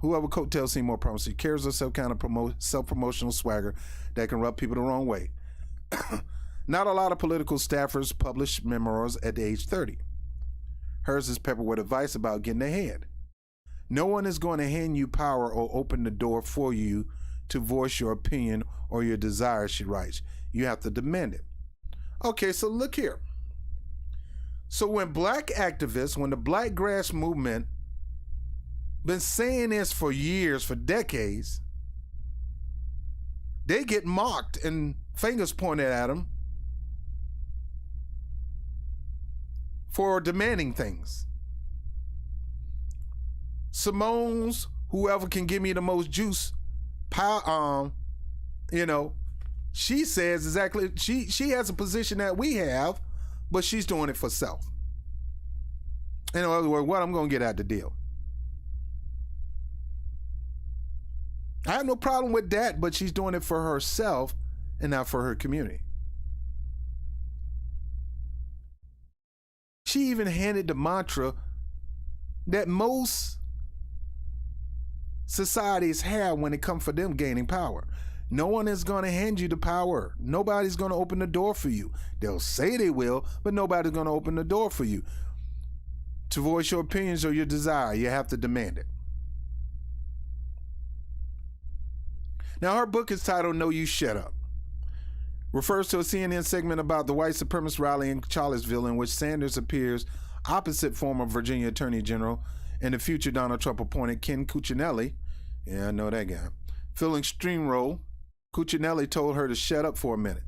whoever coattails seem more promising carries herself kind of self-promotional swagger that can rub people the wrong way. Not a lot of political staffers publish memoirs at the age 30. Hers is peppered with advice about getting ahead. No one is going to hand you power or open the door for you to voice your opinion or your desire, she writes. You have to demand it. Okay, so look here. So when black activists, when the black grass movement been saying this for years, for decades, they get mocked and fingers pointed at them for demanding things. Simone's, whoever can give me the most juice, she says exactly, she has a position that we have, but she's doing it for self. In other words, what I'm going to get out the deal. I have no problem with that, but she's doing it for herself and not for her community. She even handed the mantra that most societies have when it comes for them gaining power. No one is going to hand you the power. Nobody's going to open the door for you. They'll say they will, but nobody's going to open the door for you. To voice your opinions or your desire, you have to demand it. Now, her book is titled No, You Shut Up. Refers to a CNN segment about the white supremacist rally in Charlottesville in which Sanders appears opposite former Virginia Attorney General and the future Donald Trump appointed Ken Cuccinelli. Yeah, I know that guy. Feeling steamrolled, Cuccinelli told her to shut up for a minute.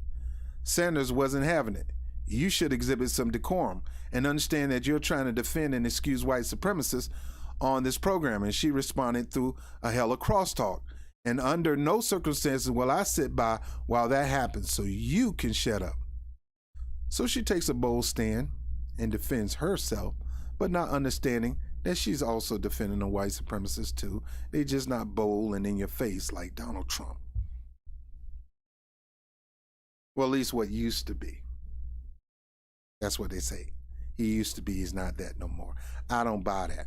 Sanders wasn't having it. You should exhibit some decorum and understand that you're trying to defend and excuse white supremacists on this program. And she responded through a hella crosstalk. And under no circumstances will I sit by while that happens, so you can shut up. So she takes a bold stand and defends herself, but not understanding that she's also defending a white supremacist too. They just not bold and in your face like Donald Trump. Well, at least what used to be. That's what they say. He used to be, he's not that no more. I don't buy that.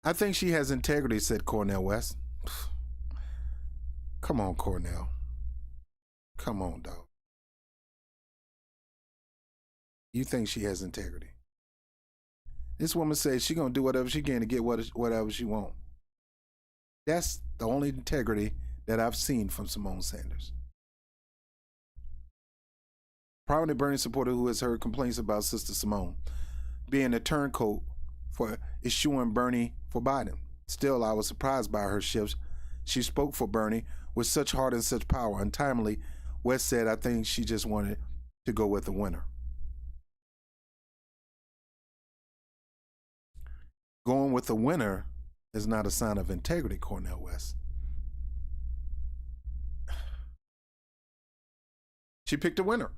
I think she has integrity, said Cornel West. Come on, Cornel. Come on, dog. You think she has integrity? This woman says she's going to do whatever she can to get whatever she wants. That's the only integrity that I've seen from Simone Sanders. Prominent Bernie supporter who has heard complaints about Sister Simone being a turncoat for eschewing Bernie for Biden. Still, I was surprised by her shifts. She spoke for Bernie with such heart and such power. Untimely, West said, I think she just wanted to go with the winner. Going with the winner is not a sign of integrity, Cornel West. She picked a winner,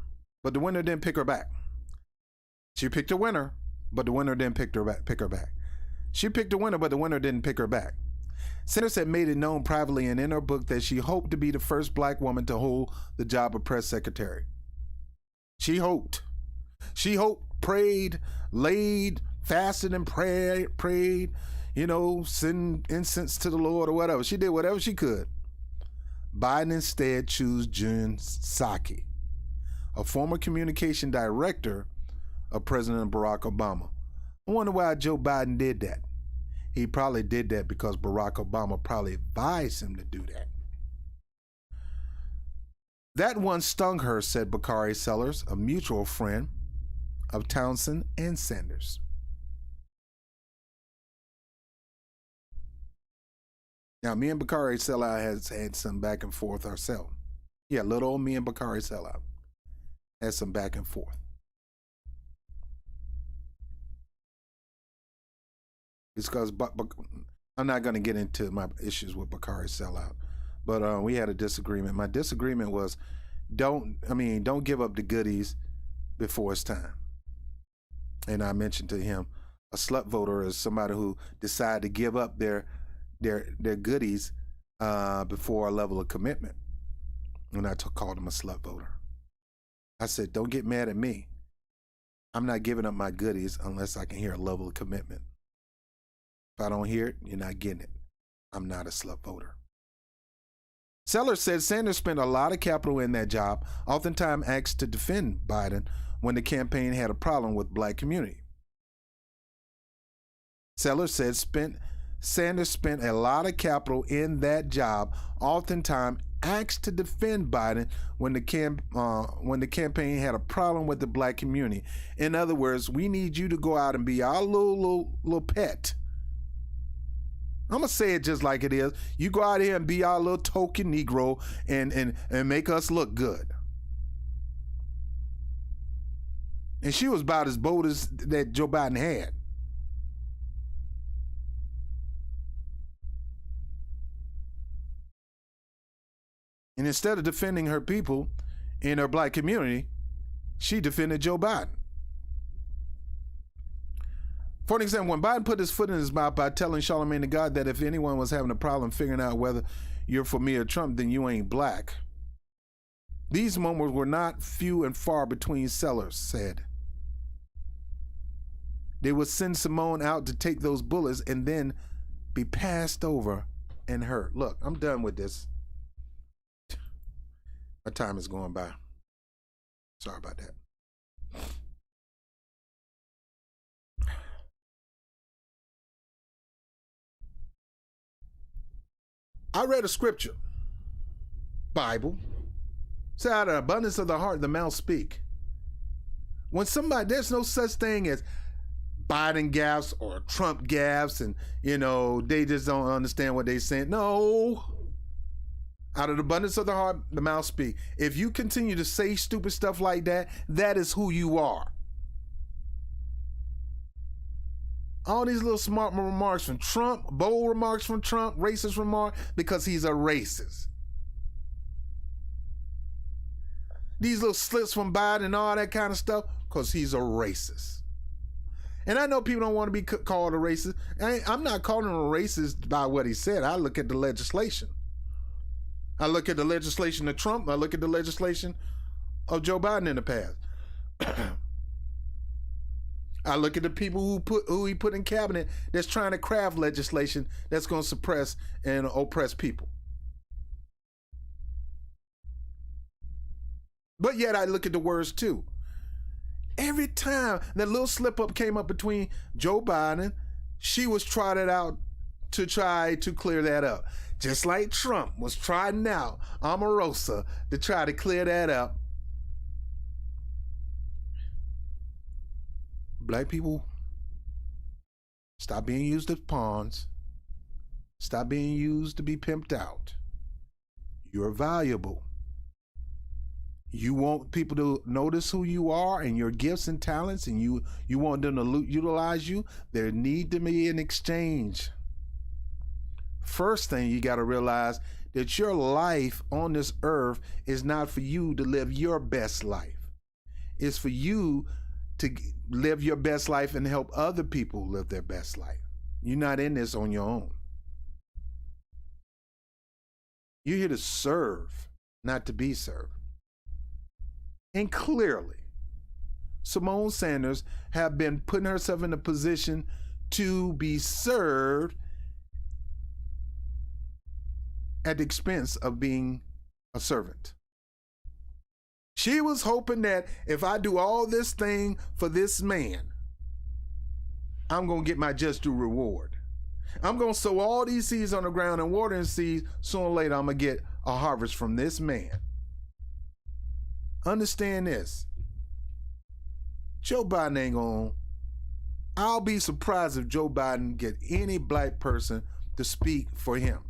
but the winner didn't pick her back. She picked a winner, but the winner didn't pick her back. She picked a winner, but the winner didn't pick her back. Sanders had made it known privately and in her book that she hoped to be the first black woman to hold the job of press secretary. She hoped. She hoped, prayed, laid, fasted and prayed, send incense to the Lord or whatever. She did whatever she could. Biden instead chose Jen Psaki, a former communication director of President Barack Obama. I wonder why Joe Biden did that. He probably did that because Barack Obama probably advised him to do that. That one stung her, said Bakari Sellers, a mutual friend of Townsend and Sanders. Now, me and Bakari Sellout has had some back and forth ourselves. Yeah, little old me and Bakari Sellout had some back and forth. It's because I'm not going to get into my issues with Bakari Sellout, but we had a disagreement. My disagreement was don't give up the goodies before it's time. And I mentioned to him, a slut voter is somebody who decided to give up their goodies before a level of commitment. And I called him a slut voter. I said, don't get mad at me. I'm not giving up my goodies unless I can hear a level of commitment. If I don't hear it, you're not getting it. I'm not a slut voter. Sellers said Sanders spent a lot of capital in that job, oftentimes asked to defend Biden when the campaign had a problem with black community. Sellers said Sanders spent a lot of capital in that job, oftentimes asked to defend Biden when the campaign had a problem with the black community. In other words, we need you to go out and be our little pet. I'm going to say it just like it is. You go out here and be our little token Negro and make us look good. And she was about as bold as that Joe Biden had. And instead of defending her people in her black community, she defended Joe Biden. For example, when Biden put his foot in his mouth by telling Charlamagne tha God that if anyone was having a problem figuring out whether you're for me or Trump, then you ain't black. These moments were not few and far between, Sellers said. They would send Simone out to take those bullets and then be passed over and hurt. Look, I'm done with this. My time is going by. Sorry about that. I read a scripture, Bible, said out of the abundance of the heart, the mouth speak. When somebody, there's no such thing as Biden gaffes or Trump gaffes and, they just don't understand what they're saying. No. Out of the abundance of the heart, the mouth speak. If you continue to say stupid stuff like that, that is who you are. All these little smart remarks from Trump, bold remarks from Trump, racist remark, because he's a racist. These little slips from Biden and all that kind of stuff, because he's a racist. And I know people don't want to be called a racist. I'm not calling him a racist by what he said. I look at the legislation. I look at the legislation of Trump. I look at the legislation of Joe Biden in the past. I look at the people who he put in cabinet that's trying to craft legislation that's going to suppress and oppress people. But yet I look at the words too. Every time that little slip up came up between Joe Biden, she was trotted out to try to clear that up. Just like Trump was trotting out Omarosa to try to clear that up. Black people, stop being used as pawns. Stop being used to be pimped out. You're valuable. You want people to notice who you are and your gifts and talents, and you want them to utilize you. There need to be an exchange. First thing you got to realize that your life on this earth is not for you to live your best life. It's for you to live your best life and help other people live their best life. You're not in this on your own. You're here to serve, not to be served. And clearly, Simone Sanders have been putting herself in a position to be served at the expense of being a servant. She was hoping that if I do all this thing for this man, I'm going to get my just due reward. I'm going to sow all these seeds on the ground and water and seeds. Sooner or later, I'm going to get a harvest from this man. Understand this. Joe Biden ain't going to. I'll be surprised if Joe Biden get any black person to speak for him.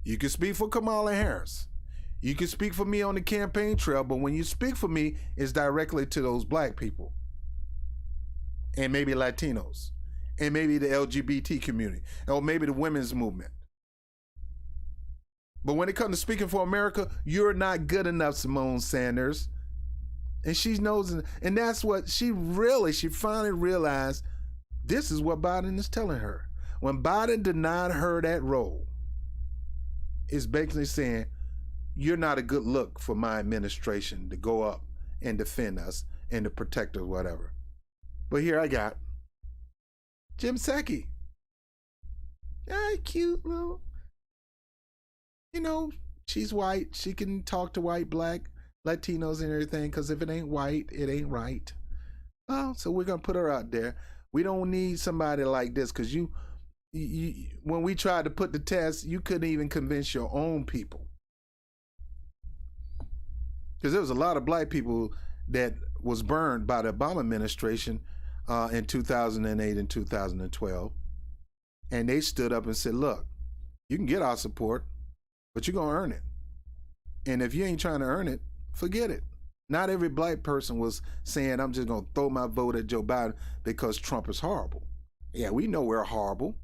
You can speak for Kamala Harris. You can speak for me on the campaign trail, but when you speak for me, it's directly to those black people. And maybe Latinos. And maybe the LGBT community. Or maybe the women's movement. But when it comes to speaking for America, you're not good enough, Simone Sanders. And she knows, and that's what she finally realized, this is what Biden is telling her. When Biden denied her that role, it's basically saying, you're not a good look for my administration to go up and defend us and to protect us, whatever. But here I got Jim Psaki. Yeah, cute little. You know, she's white. She can talk to white, black, Latinos and everything, because if it ain't white, it ain't right. Oh, so we're going to put her out there. We don't need somebody like this, because you, when we tried to put the test, you couldn't even convince your own people. Because there was a lot of black people that was burned by the Obama administration in 2008 and 2012. And they stood up and said, look, you can get our support, but you're going to earn it. And if you ain't trying to earn it, forget it. Not every black person was saying, I'm just going to throw my vote at Joe Biden because Trump is horrible. Yeah, we know we're horrible.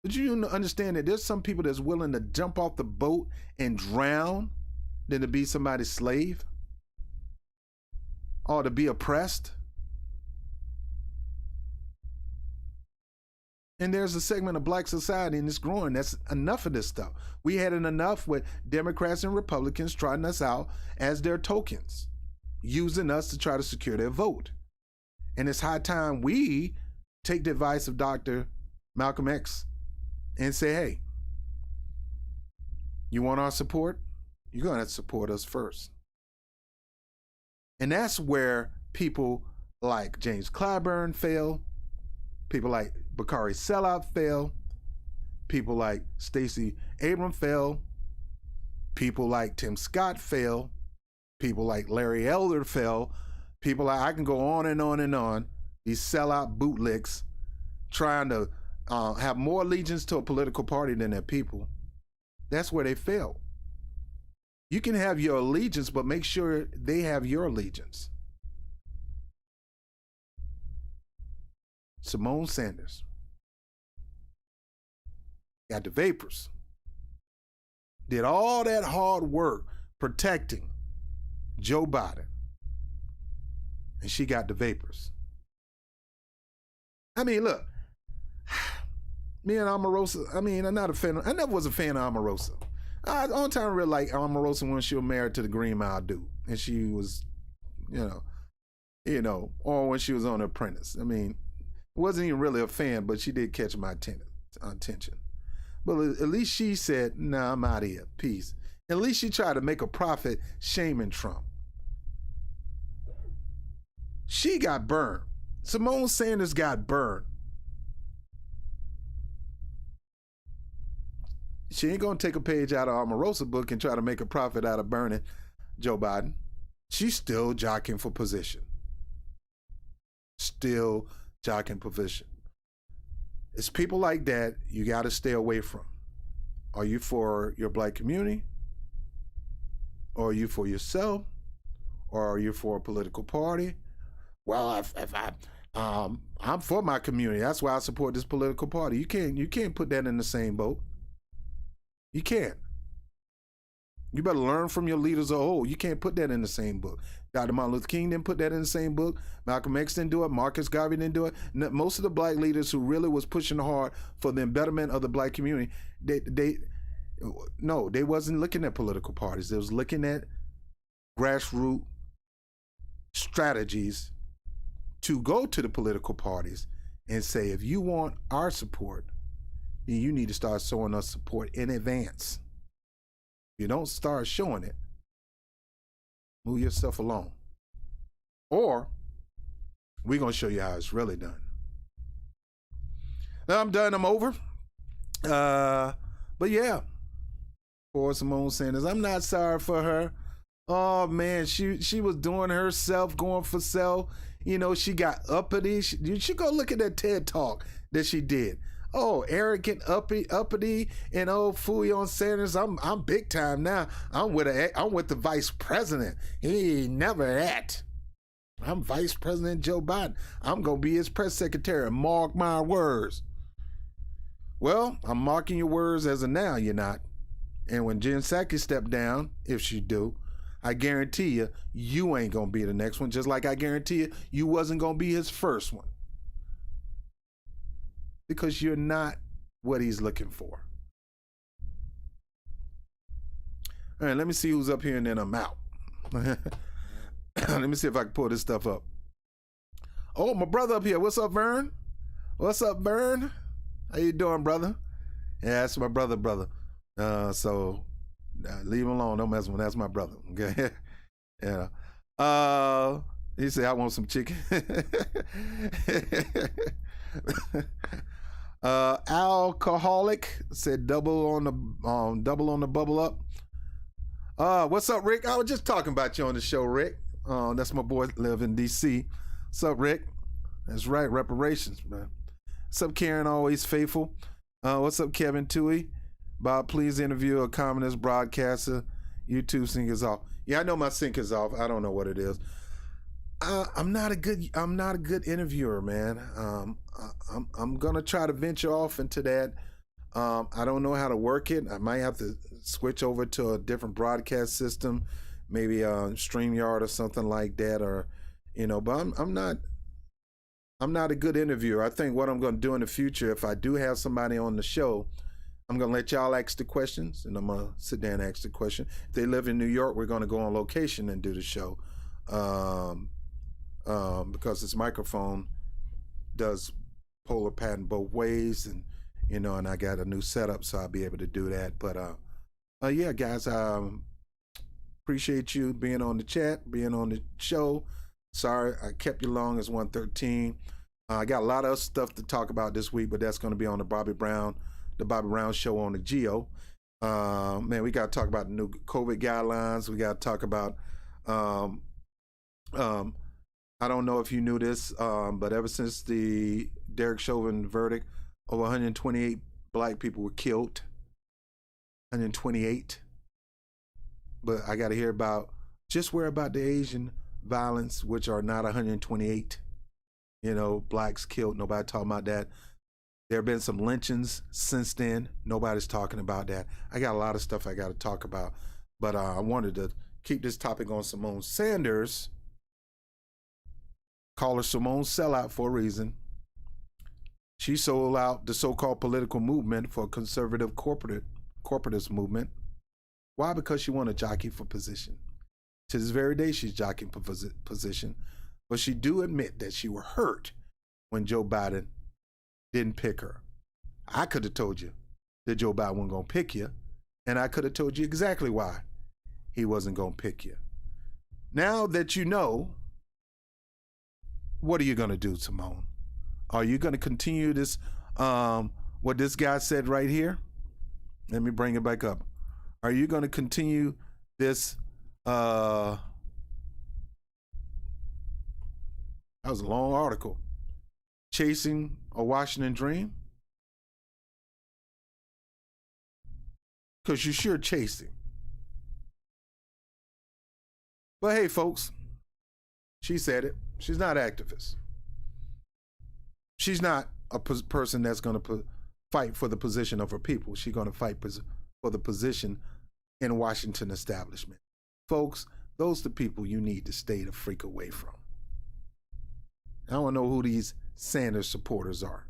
But you understand that there's some people that's willing to jump off the boat and drown than to be somebody's slave or to be oppressed. And there's a segment of black society, and it's growing. That's enough of this stuff. We had it enough with Democrats and Republicans trotting us out as their tokens, using us to try to secure their vote. And it's high time we take the advice of Dr. Malcolm X and say, hey, you want our support? You're going to have to support us first. And that's where people like James Clyburn fail. People like Bakari Sellout fail. People like Stacey Abrams fail. People like Tim Scott fail. People like Larry Elder fail. People like, I can go on and on and on. These sellout bootlicks trying to have more allegiance to a political party than their people. That's where they fail. You can have your allegiance, but make sure they have your allegiance. Simone Sanders got the vapors. Did all that hard work protecting Joe Biden. And she got the vapors. I mean, look, me and Omarosa, I mean, I'm not a fan. I never was a fan of Omarosa. I on time really like Omarosa when she was married to the Green Mile dude, and she was, you know, or when she was on The Apprentice. I mean, wasn't even really a fan, but she did catch my attention. But at least she said, "Nah, I'm out of here. Peace." At least she tried to make a profit shaming Trump. She got burned. Simone Sanders got burned. She ain't gonna take a page out of Omarosa's book and try to make a profit out of burning Joe Biden. She's still jockeying for position. Still jockeying position. It's people like that you gotta stay away from. Are you for your black community? Or are you for yourself? Or are you for a political party? Well, I'm for my community. That's why I support this political party. You can't put that in the same boat. You can't. You better learn from your leaders of old. You can't put that in the same book. Dr. Martin Luther King didn't put that in the same book. Malcolm X didn't do it. Marcus Garvey didn't do it. Most of the black leaders who really was pushing hard for the betterment of the black community, they wasn't looking at political parties. They was looking at grassroots strategies to go to the political parties and say, if you want our support, then you need to start showing us support in advance. If you don't start showing it, move yourself along. Or we're going to show you how it's really done. Now I'm done. I'm over. But yeah, poor Simone Sanders. I'm not sorry for her. Oh man, she was doing herself, going for self. You know, she got uppity. You should go look at that TED Talk that she did. Oh, arrogant, uppity, and Fuyon Sanders. I'm big time now. I'm with the vice president. He ain't never that. I'm Vice President Joe Biden. I'm gonna be his press secretary. Mark my words. Well, I'm marking your words as of now. You're not. And when Jen Psaki stepped down, if she do, I guarantee you, you ain't going to be the next one, just like I guarantee you, you wasn't going to be his first one. Because you're not what he's looking for. All right, let me see who's up here and then I'm out. Let me see if I can pull this stuff up. Oh, my brother up here. What's up, Vern? What's up, Vern? How you doing, brother? Yeah, that's my brother. So leave him alone. Don't mess with him. That's my brother. Okay. Yeah. He said, I want some chicken. Alcoholic said double on the bubble up. What's up, Rick? I was just talking about you on the show, Rick. That's my boy live in DC. What's up, Rick? That's right, reparations, man. What's up, Karen, always faithful? What's up, Kevin Toohey? Bob, please interview a communist broadcaster. YouTube sync is off. Yeah, I know my sync is off. I don't know what it is. I'm not a good interviewer, man. I'm gonna try to venture off into that. I don't know how to work it. I might have to switch over to a different broadcast system, maybe StreamYard or something like that, or But I'm not a good interviewer. I think what I'm going to do in the future, if I do have somebody on the show, I'm going to let y'all ask the questions, and I'm going to sit there and ask the question. If they live in New York, we're going to go on location and do the show, because this microphone does polar pattern both ways, and and I got a new setup, so I'll be able to do that. But yeah, guys, appreciate you being on the chat, being on the show. Sorry I kept you long. It's 1:13. I got a lot of stuff to talk about this week, but that's going to be on the Bobby Brown Show on the Geo. Man, we got to talk about the new COVID guidelines. We got to talk about, I don't know if you knew this, but ever since the Derek Chauvin verdict, over 128 black people were killed. 128. But I got to hear about the Asian violence, which are not 128. Blacks killed. Nobody talking about that. There have been some lynchings since then. Nobody's talking about that. I got a lot of stuff I got to talk about, but I wanted to keep this topic on Simone Sanders. Call her Simone Sellout for a reason. She sold out the so-called political movement for a conservative corporatist movement. Why? Because she wanted to jockey for position. To this very day, she's jockeying for position. But she do admit that she was hurt when Joe Biden didn't pick her. I could have told you that Joe Biden wasn't going to pick you, and I could have told you exactly why he wasn't going to pick you. Now that you know, what are you going to do, Simone? Are you going to continue this, what this guy said right here? Let me bring it back up. Are you going to continue this, that was a long article, chasing a Washington dream? Because you're sure chasing. But hey, folks, she said it. She's not an activist. She's not a person that's going to fight for the position of her people. She's going to fight for the position in Washington establishment. Folks, those are the people you need to stay the freak away from. I don't know who these Sanders supporters are.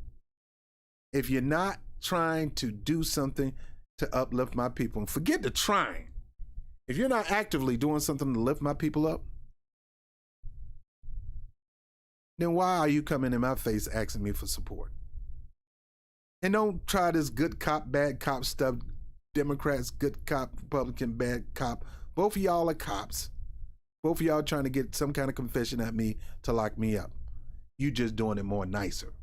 If you're not trying to do something to uplift my people, and forget the trying. If you're not actively doing something to lift my people up, then why are you coming in my face asking me for support? And don't try this good cop, bad cop stuff. Democrats, good cop, Republican, bad cop. Both of y'all are cops. Both of y'all trying to get some kind of confession at me to lock me up. You just doing it more nicer.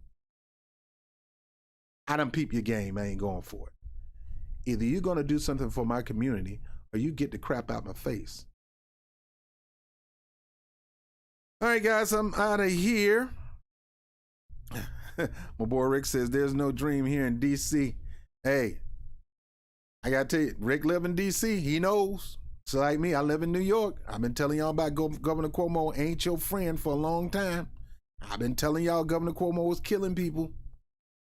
I done peep your game. I ain't going for it. Either you're going to do something for my community or you get the crap out my face. All right, guys, I'm out of here. My boy Rick says there's no dream here in D.C. Hey, I got to tell you, Rick live in D.C. He knows. So like me, I live in New York. I've been telling y'all about Governor Cuomo ain't your friend for a long time. I've been telling y'all Governor Cuomo was killing people,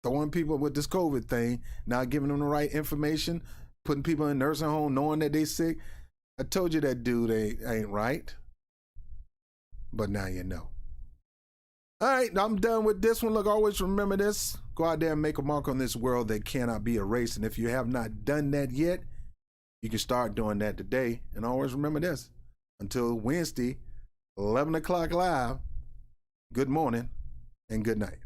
throwing people with this COVID thing, not giving them the right information, putting people in nursing home knowing that they sick. I told you that dude ain't right. But now you know. All right, I'm done with this one. Look, always remember this. Go out there and make a mark on this world that cannot be erased. And if you have not done that yet, you can start doing that today. And always remember this. Until Wednesday, 11 o'clock live, good morning and good night.